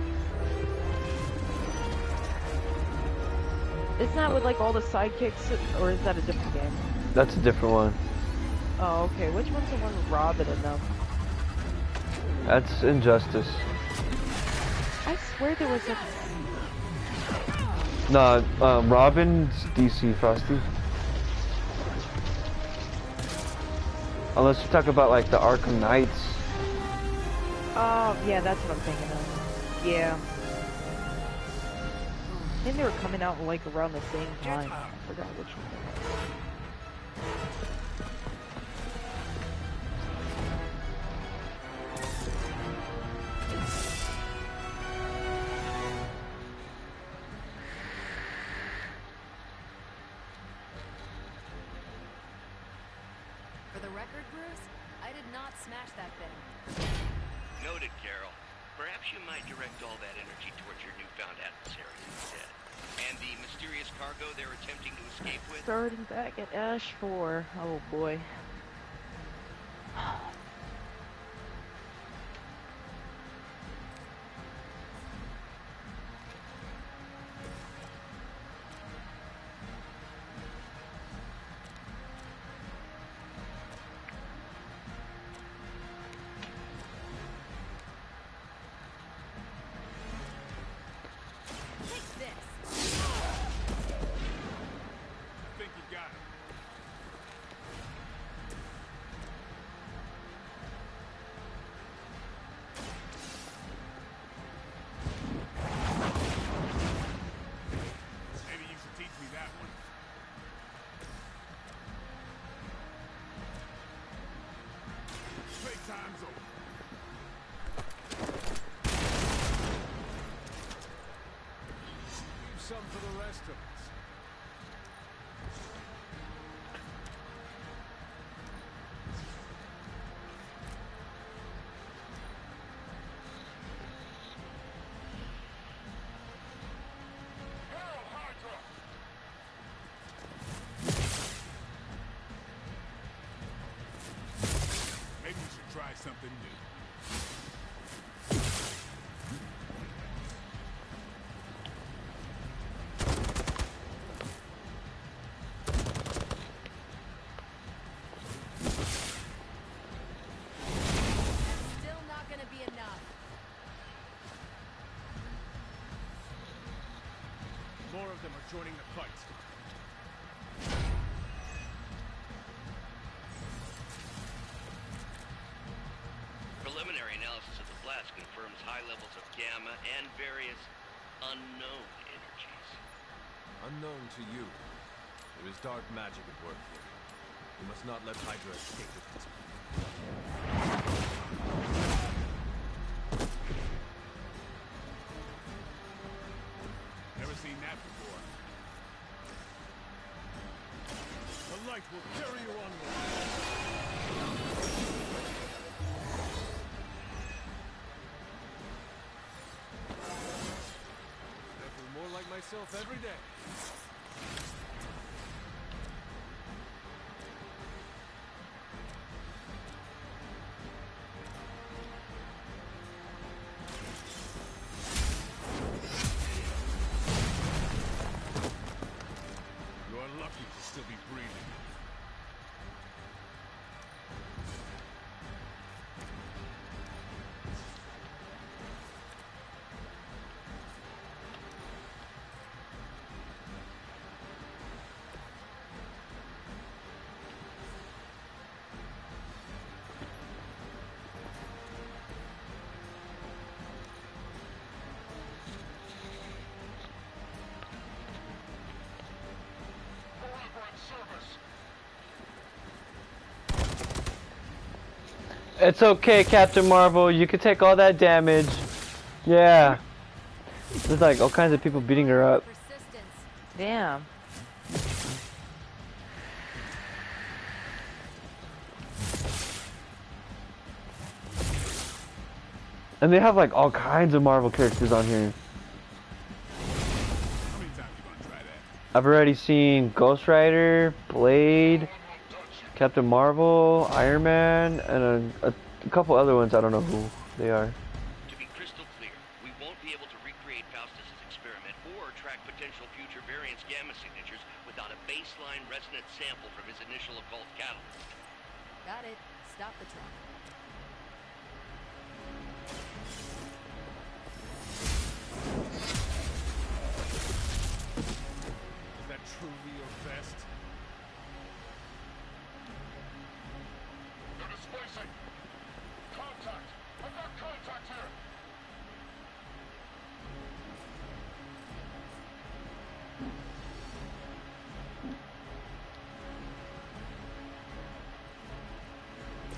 P: Isn't that with like all the sidekicks, or is that a different game?
A: That's a different one.
P: Oh, okay. Which one's the one with Robin in them?
A: That's Injustice.
P: I swear there was a...
A: No, Robin's DC Frosty. Unless you talk about like the Arkham Knights.
P: Oh, yeah, that's what I'm thinking of. Yeah. I think they were coming out like around the same time. I forgot which one.
L: For the record, Bruce, I did not smash that thing.
M: Noted, Carol. Perhaps you might direct all that energy towards your newfound adversary instead. And the mysterious cargo they're attempting to escape with?
P: Starting back at Ash 4. Oh boy.
L: Take this.
K: Think you got it.
F: some for the rest of us.
K: Maybe we should try something new.
L: Still not gonna be enough.
F: More of them are joining the fight.
M: Preliminary analysis of the blast confirms high levels of gamma and various unknown energies.
D: Unknown to you. There is dark magic at work here. We must not let Hydra escape with it.
K: Never seen that before.
F: The light will carry you onward. I feel more like myself every day.
K: You are lucky to still be breathing.
A: It's okay, Captain Marvel. You can take all that damage. Yeah. There's like all kinds of people beating her up.
P: Damn.
A: And they have like all kinds of Marvel characters on here. I've already seen Ghost Rider, Blade, Captain Marvel, Iron Man, and a couple other ones. I don't know who they are.
M: To be crystal clear, we won't be able to recreate Faustus's experiment or track potential future variants' gamma signatures without a baseline resonant sample from his initial occult catalyst.
L: Got it. Stop the truck.
F: Is that truly your best?
K: They're displacing. Contact. I've got contact here.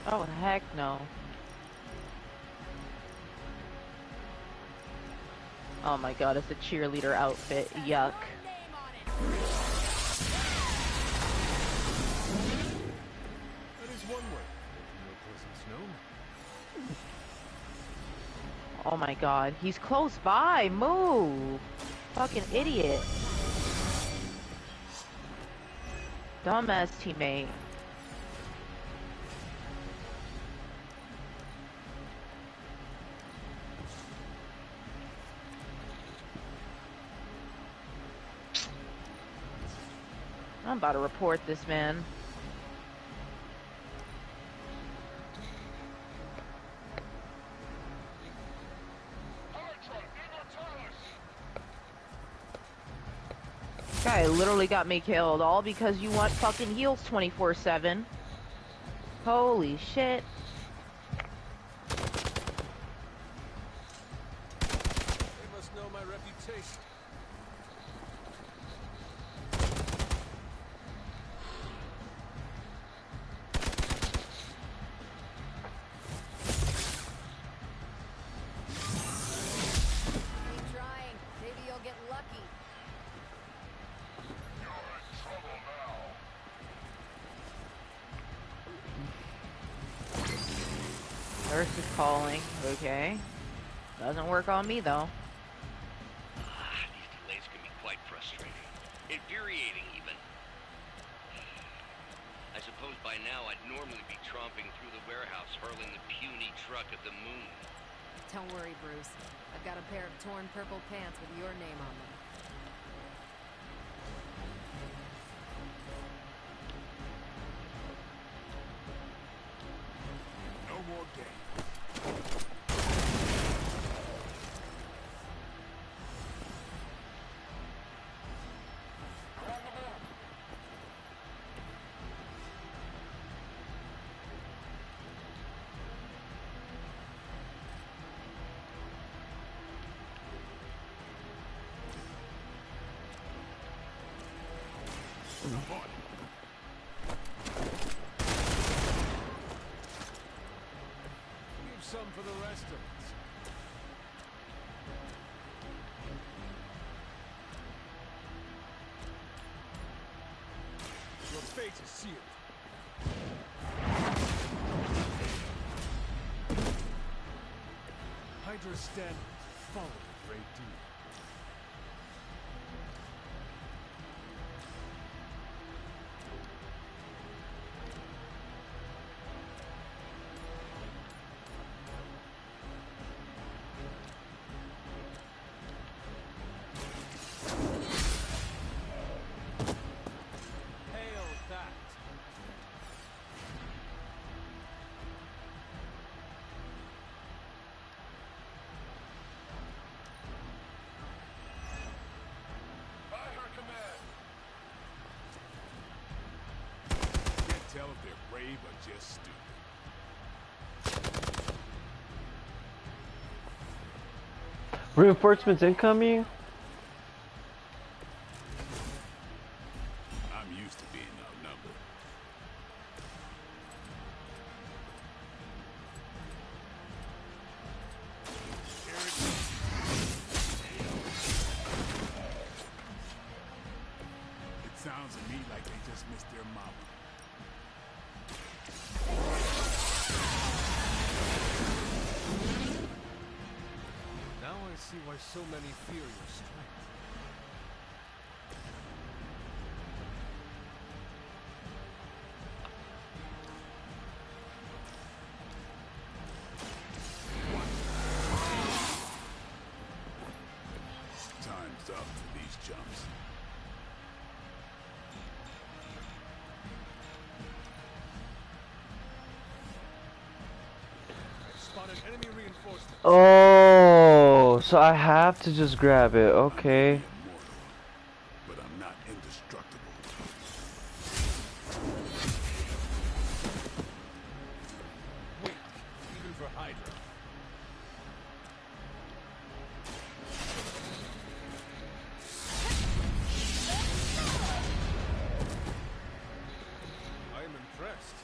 P: Oh, heck no. Oh my god, it's a cheerleader outfit. Yuck.
F: That is one way. Your presence known.
P: Oh my god, he's close by. Move. Fucking idiot. Dumbass teammate. I'm about to report this man. Guy literally got me killed, all because you want fucking heals 24/7. Holy shit.
F: They must know my reputation.
L: Keep trying. Maybe you'll get lucky.
P: Nurse is calling. Okay. Doesn't work on me though.
M: These delays can be quite frustrating. Infuriating, even. I suppose by now I'd normally be tromping through the warehouse hurling the puny truck at the moon.
L: Don't worry, Bruce. I've got a pair of torn purple pants with your name on them.
K: No more game.
F: Leave some for the rest of us. Your fate is sealed. Hydra's standards follow the great deal. Hail that!
K: By her command. Can't tell if they're brave or just stupid.
A: Reinforcements incoming?
K: I'm used to being outnumbered. It sounds to me like they just missed their mama.
F: Now I see why so many fear your strength.
K: Time's up for these chumps.
F: Spotted enemy reinforcements.
A: Oh, so I have to just grab it. Okay.
K: But I'm not indestructible.
F: Weak, even for Hydra. I am impressed.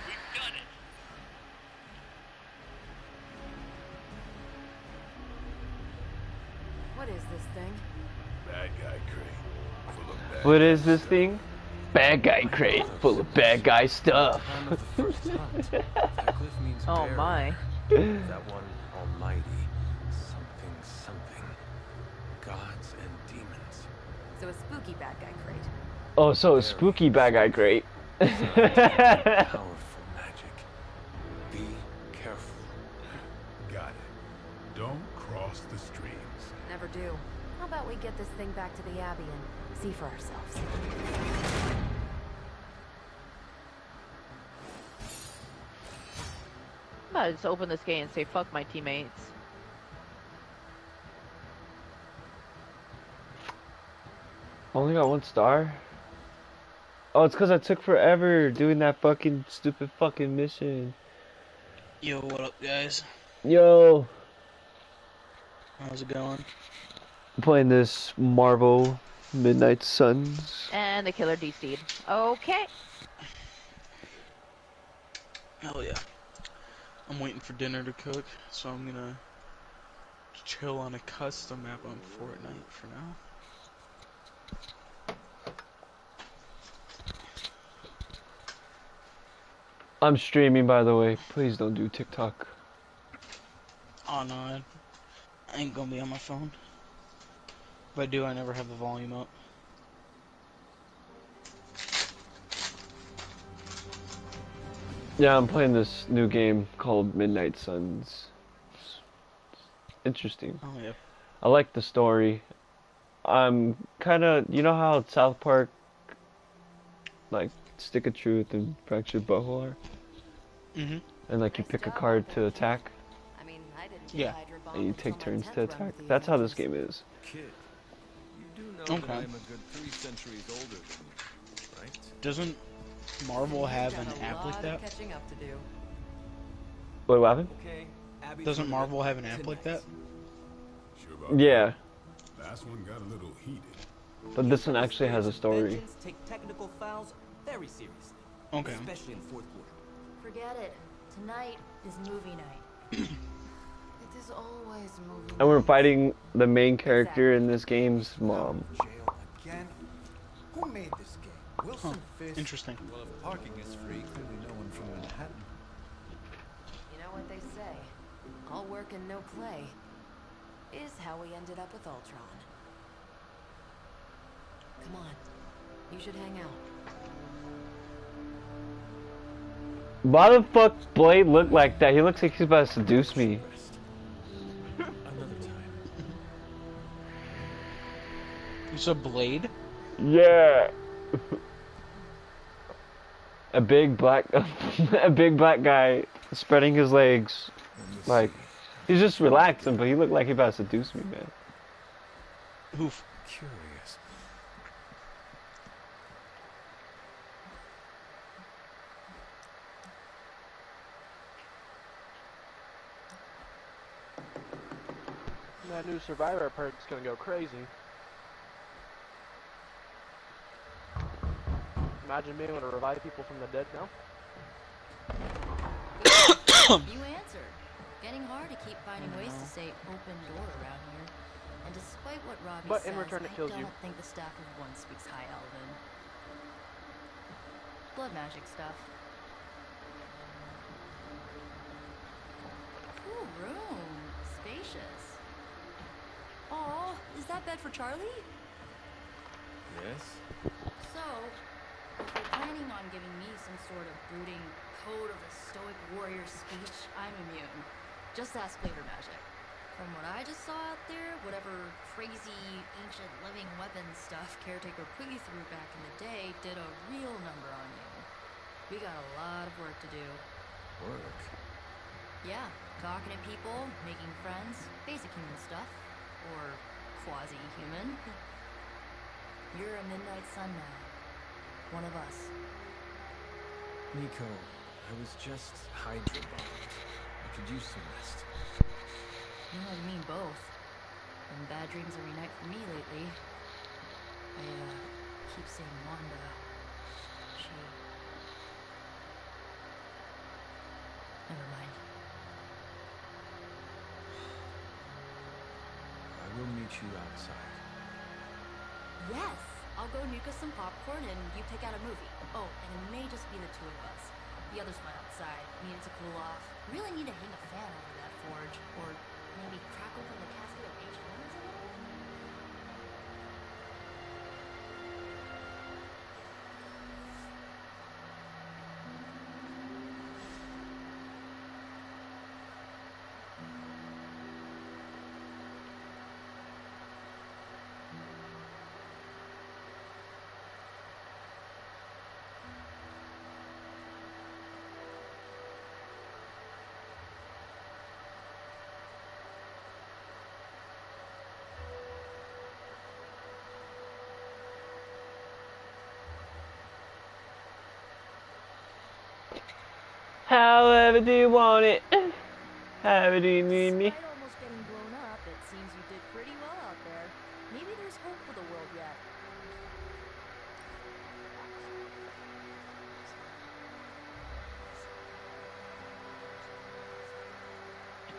M: We've done it!
L: What is this thing?
K: Bad guy crate. Full of bad
A: What is this thing? Bad guy crate full of bad guy stuff.
D: Time of the first hunt. That glyph means
P: Oh
D: barrier.
P: my.
D: That one almighty. Something. Gods and demons.
L: So a spooky bad guy crate.
A: Oh, so a spooky bad guy crate.
D: Powerful magic. Be careful.
K: Got it. Don't cross the streams.
L: Never do. How about we get this thing back to the Abbey and see for ourselves?
P: I'm about to just open this gate and say fuck my teammates.
A: Only got 1 star? Oh, it's because I took forever doing that fucking stupid fucking mission.
Q: Yo, what up, guys?
A: Yo,
Q: How's it going?
A: playing this Marvel Midnight Suns.
P: And the killer DC'd. Okay.
Q: Hell yeah. I'm waiting for dinner to cook, so I'm gonna chill on a custom map on Fortnite for now.
A: I'm streaming, by the way. Please don't do TikTok.
Q: Oh no, I ain't gonna be on my phone. If I do, I never have the volume up.
A: Yeah, I'm playing this new game called Midnight Suns. Interesting.
Q: Oh yeah.
A: I like the story. I'm kind of, you know how South Park, like Stick of Truth and Fractured Butthole are?
Q: Mhm.
A: And like you pick a card to attack.
L: I mean, I didn't
Q: Yeah.
A: And you take turns to attack. That's how this game is.
D: Kid, you do know that
Q: Okay.
D: I'm a good 3 centuries older than you, right?
Q: Doesn't Marvel have an app like that?
L: Catching up to do.
A: Wait, what happened?
D: Okay, Abby's
Q: Doesn't
D: gonna
Q: Marvel
D: get
Q: have an app like that?
K: Sure about
A: Yeah,
K: that? Last one got a little heated.
A: but this one actually has a story.
R: Take technical fouls very seriously.
Q: Okay.
R: Especially in the fourth quarter.
S: Forget it. Tonight is movie night.
L: It is always moving.
A: And we're fighting the main character in this game's mom.
I: Jail again? Who made this game? Wilson Fisk?
Q: Interesting.
I: Well, if parking is free, clearly no one from Manhattan.
L: You know what they say? All work and no play is how we ended up with Ultron. Come on. You should hang out.
A: Why the fuck Blade look like that? He looks like he's about to seduce me.
D: Another time.
Q: You said Blade?
A: Yeah. A big black guy spreading his legs. Like, he's just relaxing, but he looked like he about to seduce me, man.
Q: Oof.
D: Curious.
B: That new Survivor perk's gonna go crazy. Imagine being able to revive people from the dead now.
S: You answered. Getting hard to keep finding ways to say open door around here. And despite what Robbie
B: But
S: says,
B: in return it kills
S: I
B: you.
S: don't think the staff of one speaks High Elven. Blood magic stuff. Cool room. Spacious. Aw, is that bed for Charlie?
D: Yes?
S: So, if you're planning on giving me some sort of brooding code of the stoic warrior speech, I'm immune. Just ask flavor magic. From what I just saw out there, whatever crazy ancient living weapons stuff Caretaker put you through back in the day did a real number on you. We got a lot of work to do.
D: Work?
S: Yeah, talking to people, making friends, basic human stuff. Or quasi-human. You're a Midnight Sun now. One of us.
D: Nico, I was just hydro bombed. I could use some rest.
S: You know, I mean both. And bad dreams every night for me lately. I, keep seeing Wanda. She... Never mind.
D: I will meet you outside.
S: Yes! I'll go nuke us some popcorn and you pick out a movie. Oh, and it may just be the two of us. The others went outside, needed to cool off. Really need to hang a fan over that forge. Or maybe crack open the casket of ancient lemons a little?
A: However do you want it? However do you need me?
S: Despite almost getting blown up, it seems you did pretty well out there. Maybe there's hope for the world yet.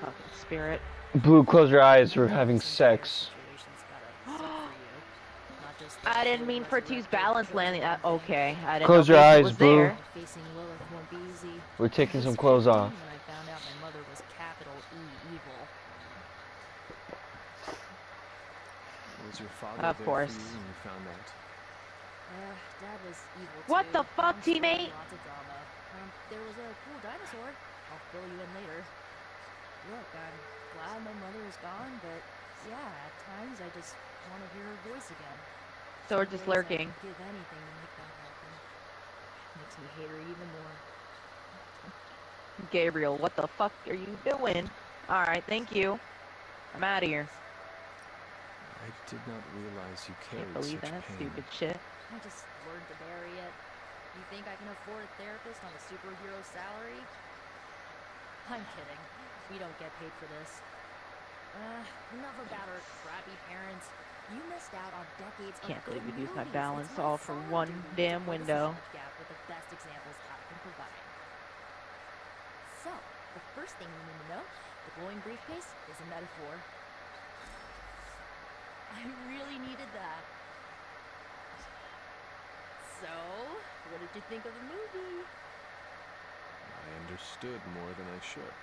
P: Fucking spirit.
A: Blue, close your eyes. We're having sex.
P: I didn't mean for it to use balance landing. Okay, I didn't know
A: Close your
P: basic
A: eyes,
P: was
A: Blue.
P: there.
S: Facing Lilith won't be easy.
A: We're taking
S: I
A: some
S: was
A: clothes
S: 15
A: off.
S: when I found out my mother was capital E evil.
H: Was your father
P: Of
H: there
P: course.
H: for you when you found out?
S: Yeah, Dad was evil
P: What
S: too.
P: the fuck,
S: Long story,
P: teammate?
S: Lots of drama. There was a cool dinosaur. I'll fill you in later. Look, I'm glad my mother is gone, but yeah, at times I just want to hear her voice again.
P: So we're just lurking.
S: I'd give anything to make that happen. Makes me hate her even more.
P: Gabriel, what the fuck are you doing? Alright, thank you. I'm out of here.
H: I did not realize you
P: Can't
H: carried
P: believe
H: such
P: that
H: pain.
P: stupid shit.
S: I just learned to bury it. You think I can afford a therapist on a superhero salary? I'm kidding. We don't get paid for this. Enough about our crappy parents. You missed out on decades of
P: Can't
S: good
P: believe you'd use my
S: movies.
P: balance
S: It's my
P: all for
S: solemn
P: one
S: duty to
P: damn
S: fill this
P: window.
S: knowledge gap with the best examples I can provide. So, the first thing you need to know, the glowing briefcase is a metaphor. I really needed that. So, what did you think of the movie?
H: I understood more than I should.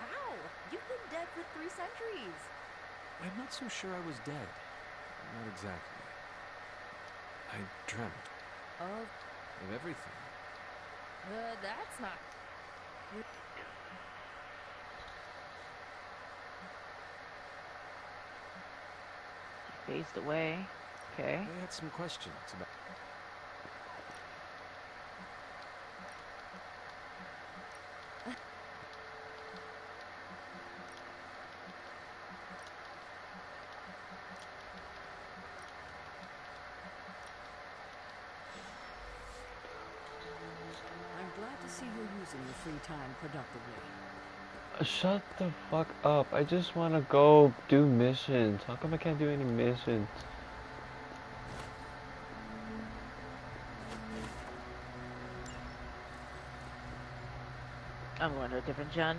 S: How? You've been dead for 3 centuries.
H: I'm not so sure I was dead. Not exactly. I dreamt
S: Of?
H: of everything.
S: That's not...
P: Phased away. Okay.
H: I had some questions about...
G: I'm glad to see you're using your free time productively.
A: Shut the fuck up. I just want to go do missions. How come I can't do any missions?
P: I'm going to a different gen.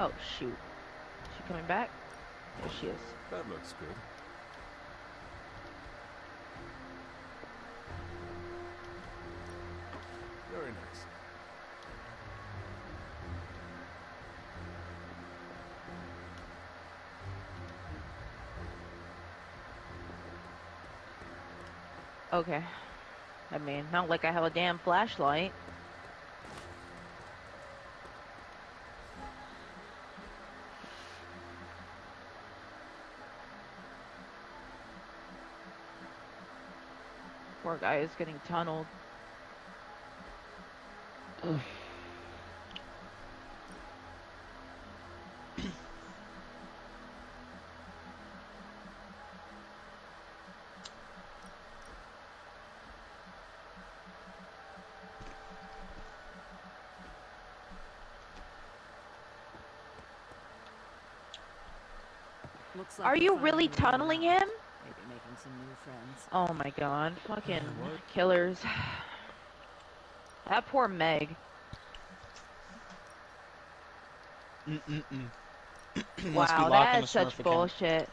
P: Oh shoot. Is she coming back? There she is.
H: That looks good. Very nice.
P: Okay. I mean, not like I have a damn flashlight. Poor guy is getting tunneled.
G: Looks like
P: Are
G: you're
P: you
G: finally
P: really
G: moving
P: tunneling
G: around.
P: him?
G: Maybe making some new friends.
P: Oh my god. Fucking
H: What?
P: killers. That poor Meg.
Q: Must be
P: Wow,
Q: locking the
P: that's such
Q: Smurf account.
P: bullshit.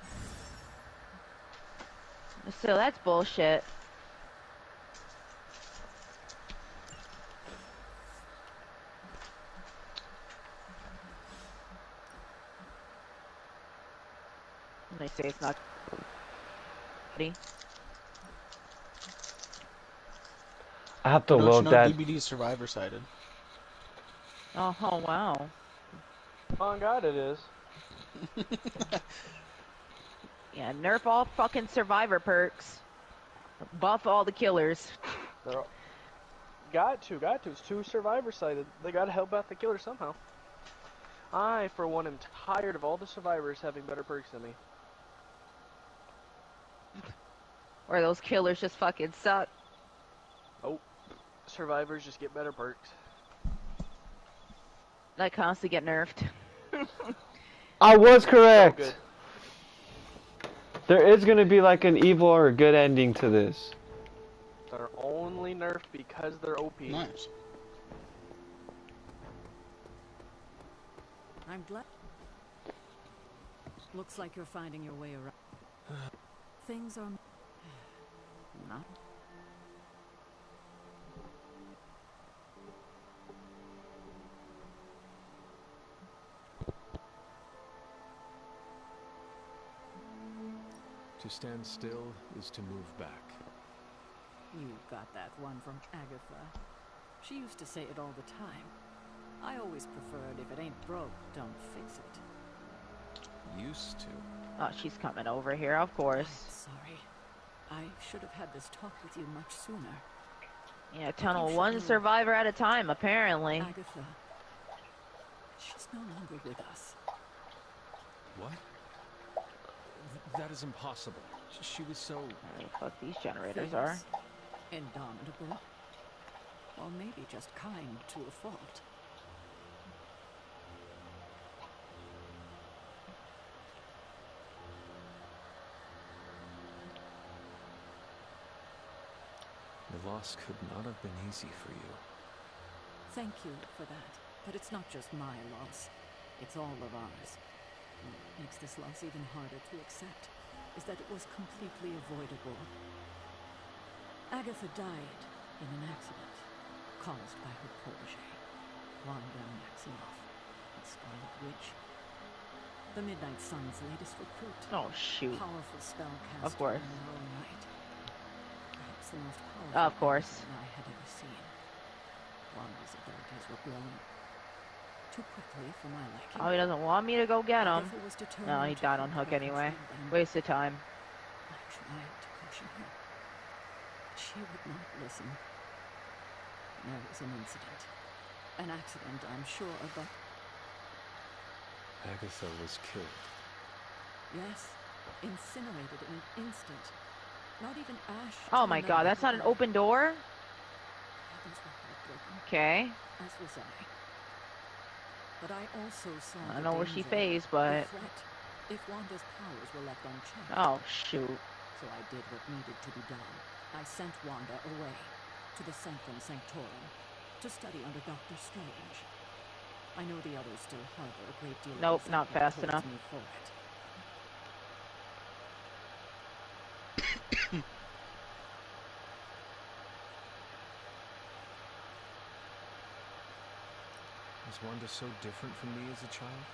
P: So that's bullshit. And they say it's not.
A: I have to
Q: Don't you
A: load
Q: know
A: that.
Q: DBD Survivor sided?
P: Oh wow.
B: On God, it is.
P: Yeah, nerf all fucking survivor perks. Buff all the killers.
B: They're all... Got to. It's too survivor sided. They gotta help out the killer somehow. I, for one, am tired of all the survivors having better perks than me.
P: Or those killers just fucking suck.
B: Oh, survivors just get better perks.
P: I constantly get nerfed.
A: I was correct.
B: So good.
A: There is gonna be like an evil or a good ending to this.
B: They're only nerfed because they're OP.
Q: Nice.
G: I'm glad. Looks like you're finding your way around. Things are not.
H: To stand still is to move back.
G: You got that one from Agatha. She used to say it all the time. I always preferred if it ain't broke, don't fix it.
H: Used to.
P: Oh, she's coming over here, of course.
G: I'm sorry. I should have had this talk with you much sooner.
P: Yeah, tunnel one survivor at a time, apparently.
G: Agatha. She's no longer with us.
H: What? That is impossible. She was so...
P: I mean, fuck these generators are.
G: Indomitable. Or maybe just kind to a fault.
H: The loss could not have been easy for you.
G: Thank you for that. But it's not just my loss. It's all of ours. What makes this loss even harder to accept is that it was completely avoidable. Agatha died in an accident caused by her protege, Wanda Maximoff, the Scarlet Witch. The Midnight Sun's latest recruit.
P: Oh, shoot.
G: Powerful spellcaster
P: Of course.
G: in her own right. Perhaps the most powerful
P: Of course.
G: person I had ever seen. Wanda's abilities were growing too quickly for my liking.
P: Oh, he doesn't want me to go get him.
G: Agatha was determined
P: No, he
G: to
P: died on
G: help
P: hook
G: her
P: anyway.
G: control them.
P: Waste of time.
G: I tried to caution her. She would not listen. There was an incident. An accident, I'm sure, but...
H: Agatha was killed.
G: Yes, incinerated in an instant. Not even ash.
P: Oh my god, that's not an open door?
G: Others were heartbroken.
P: Okay.
G: As was I. But I also saw
P: I
G: the
P: know where she
G: danger,
P: phased, but...
G: the threat, if Wanda's powers were left unchecked.
P: Oh, shoot.
G: So I did what needed to be done. I sent Wanda away to the Sanctum Sanctorum to study under Dr. Strange. I know the others still harbor a great deal
P: Nope,
G: of
P: not fast
G: resentment
P: enough.
G: towards me for it.
H: Was Wanda so different from me as a child?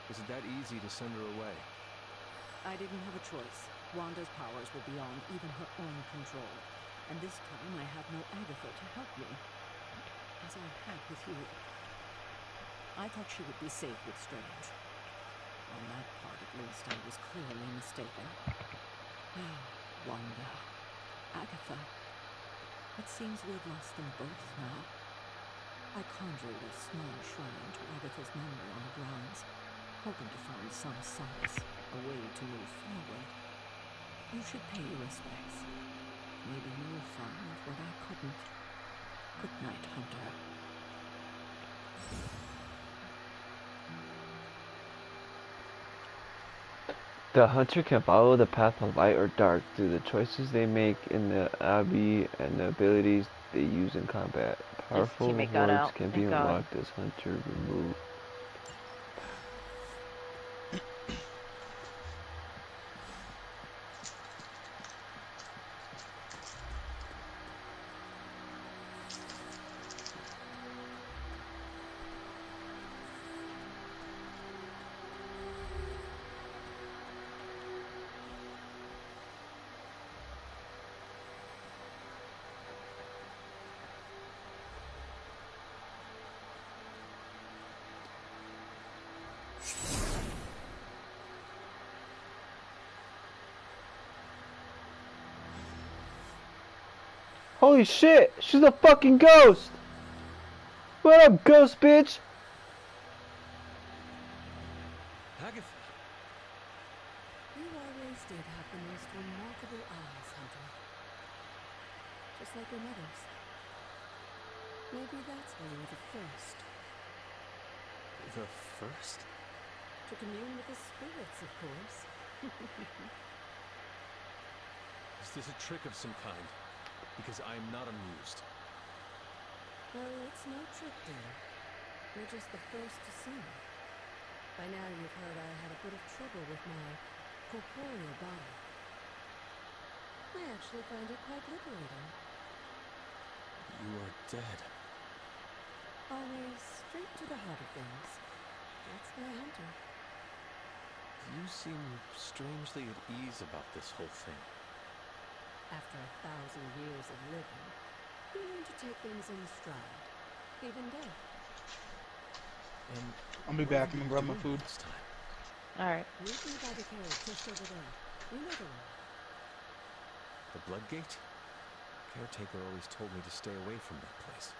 H: Was it that easy to send her away?
G: I didn't have a choice. Wanda's powers were beyond even her own control. And this time I had no Agatha to help me, as I had with you. I thought she would be safe with Strange. On that part, at least, I was clearly mistaken. Wanda. Agatha. It seems we've lost them both now. I conjured a small shrine to Agatha's memory on the grounds, hoping to find some solace, a way to move forward. You should pay your respects. Maybe you will find what I couldn't. Good night, Hunter.
A: The hunter can follow the path of light or dark through the choices they make in the Abbey and the abilities they use in combat. Powerful
P: teammate got
A: rewards
P: out,
A: can be
P: thank God.
A: unlocked as hunter removed. Holy shit! She's a fucking ghost! What up, ghost bitch?
H: Agatha!
G: You always did have the most most remarkable eyes, Hunter. Just like your mother's. Maybe that's why you're the first.
H: The first?
G: To commune with the spirits, of course.
H: Is this a trick of some kind? Because I am not amused.
G: Well, it's no trick, dear. You're just the first to see. By now you've heard I had a bit of trouble with my corporeal body. I actually find it quite liberating.
H: You are dead.
G: Always straight to the heart of things. That's my Hunter.
H: You seem strangely at ease about this whole thing.
G: After 1,000 years of living, you learn to take things in stride, even death.
H: And
Q: I'll be back. I'm gonna grab my food.
H: This time.
P: Alright.
G: Meet me by the cave just over there. You know the one.
H: The Bloodgate? Caretaker always told me to stay away from that place.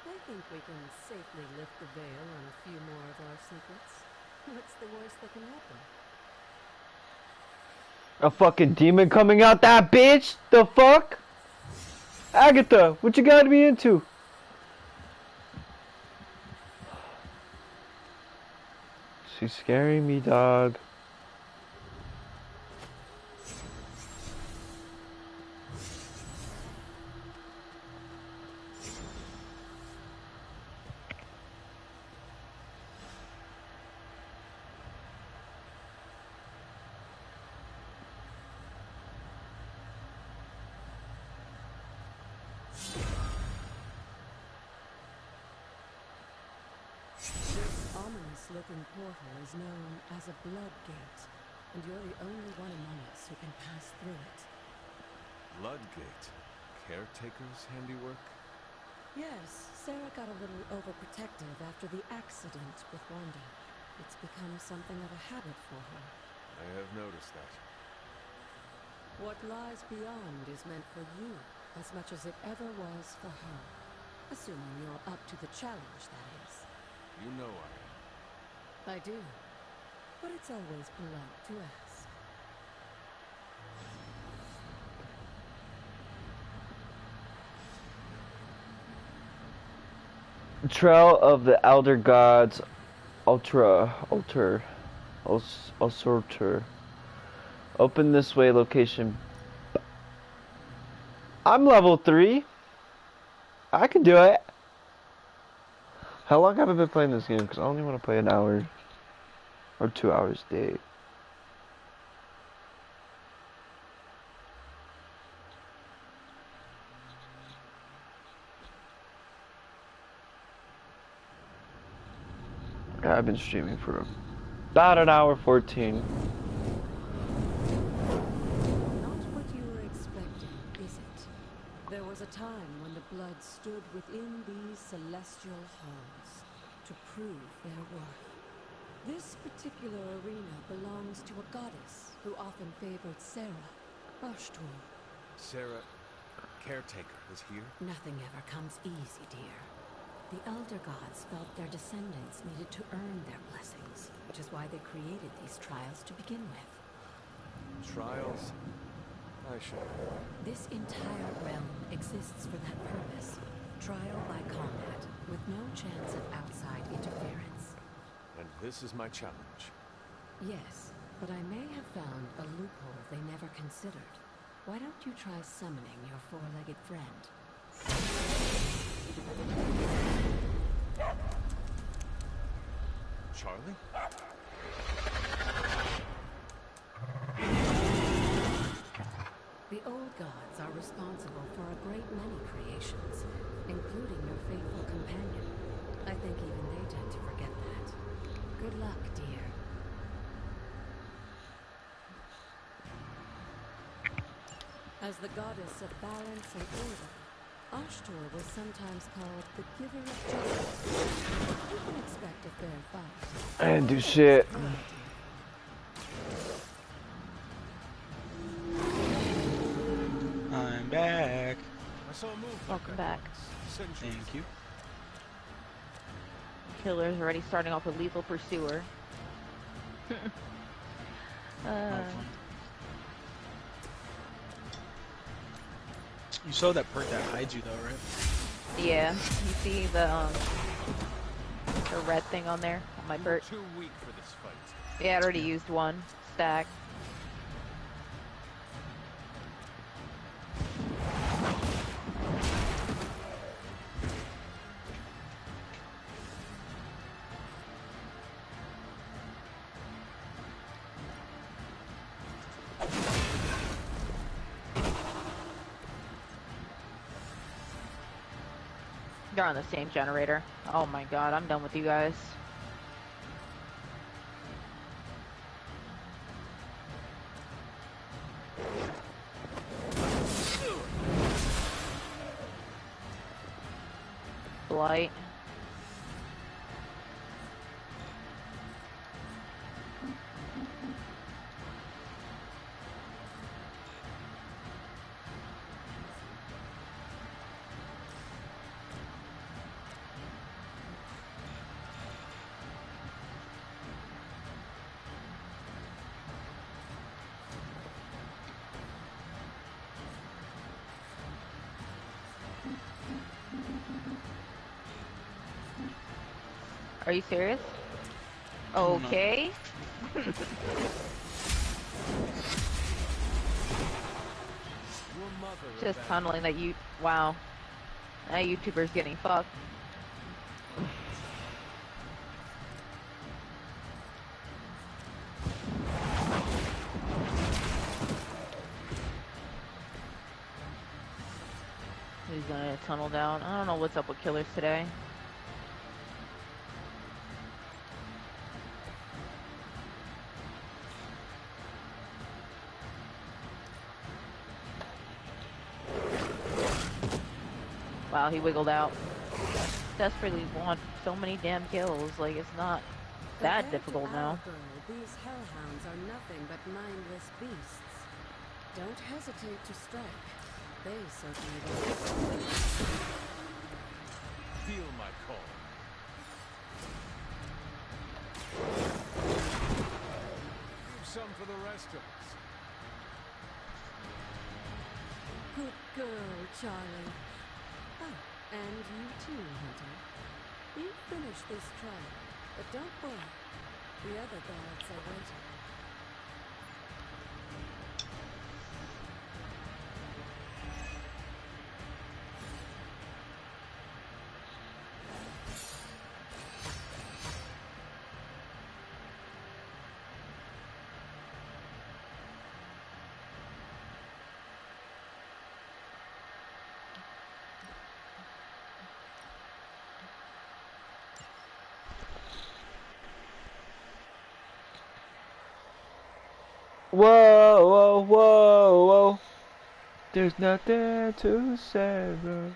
G: I think we can safely lift the veil on a few more of our secrets. What's the worst that can happen?
A: A fucking demon coming out that bitch? The fuck? Agatha, what you got me into? She's scaring me, dog.
G: Looking portal is known as a blood gate, and you're the only one among us who can pass through it.
H: Bloodgate? Caretaker's handiwork?
G: Yes, Sarah got a little overprotective after the accident with Wanda. It's become something of a habit for her.
H: I have noticed that.
G: What lies beyond is meant for you as much as it ever was for her. Assuming you're up to the challenge, that is.
H: You know I am.
G: I do, but it's always polite to ask.
A: Trail of the Elder Gods, Alter. Open this way, location. I'm level 3. I can do it. How long have I been playing this game? Because I only want to play an hour or 2 hours a day. I've been streaming for about an hour 14.
G: Not what you were expecting, is it? There was a time when the blood stood within these celestial halls to prove their worth. This particular arena belongs to a goddess who often favored Sarah, Ashtur.
H: Sarah, Caretaker, is here?
G: Nothing ever comes easy, dear. The Elder Gods felt their descendants needed to earn their blessings, which is why they created these trials to begin with.
H: Trials? I should.
G: This entire realm exists for that purpose. Trial by combat, with no chance of outside interference.
H: And this is my challenge.
G: Yes, but I may have found a loophole they never considered. Why don't you try summoning your four-legged friend?
H: Charlie?
G: The old gods are responsible for a great many creations, including your faithful companion. I think even they tend to forget that. Good luck, dear. As the goddess of balance and order, Ashtur was sometimes called the giver of justice. You can expect a fair fight.
A: I didn't do shit.
Q: I'm back.
H: I saw a move.
P: Welcome back.
Q: Thank you.
P: Killer's already starting off with Lethal Pursuer.
Q: You saw that perk that hides you though, right?
P: Yeah, you see the red thing on there on my perk.
F: Too weak for this fight.
P: Yeah, I already used one stack. They're on the same generator. Oh my god, I'm done with you guys. Blight. Are you serious? Okay. Just tunneling that you. Wow. That YouTuber's getting fucked. He's gonna tunnel down. I don't know what's up with killers today. Wow, he wiggled out. Desperately want so many damn kills. Like, it's not that difficult now.
L: These hellhounds are nothing but mindless beasts. Don't hesitate to strike. They certainly don't.
F: Feel my call. Leave some for the rest of us.
L: Good girl, Charlie. Oh, and you too, Hunter. You finish this trial, but don't worry. The other guards are waiting.
A: Whoa, whoa, whoa, whoa. There's nothing to say, bro.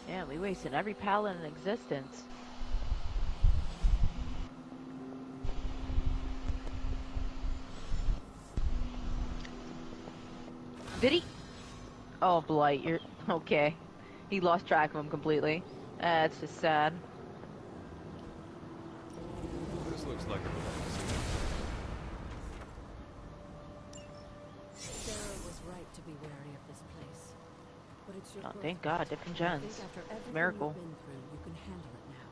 P: Yeah, we wasted every pallet in existence. Did he? Oh, Blight, you're... Okay. He lost track of him completely. That's just sad.
F: This looks like a
L: Sarah was right to be wary of this place. But it's your
P: Oh, thank God, different gens.
L: I think after everything
P: Miracle.
L: you've been through, you can handle it now.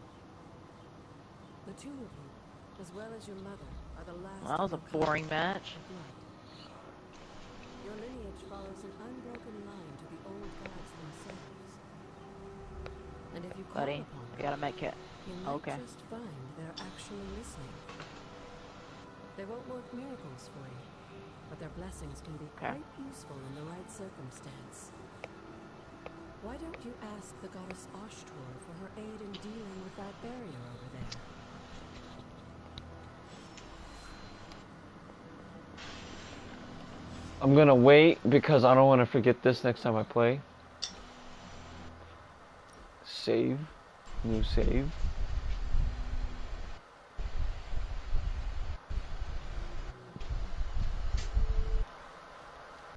L: The two of you, as well as your mother, are the last.
P: Well, that was a boring match.
L: Your lineage follows an unbroken line to the old gods themselves. And if you call
P: Buddy,
L: upon
P: I got a med kit.
L: you might
P: Okay.
L: just find they're actually listening. They won't work miracles for you, but their blessings can be quite useful in the right circumstance. Why don't you ask the goddess Oshtor for her aid in dealing with that barrier over there?
A: I'm gonna wait because I don't want to forget this next time I play. Save. New save.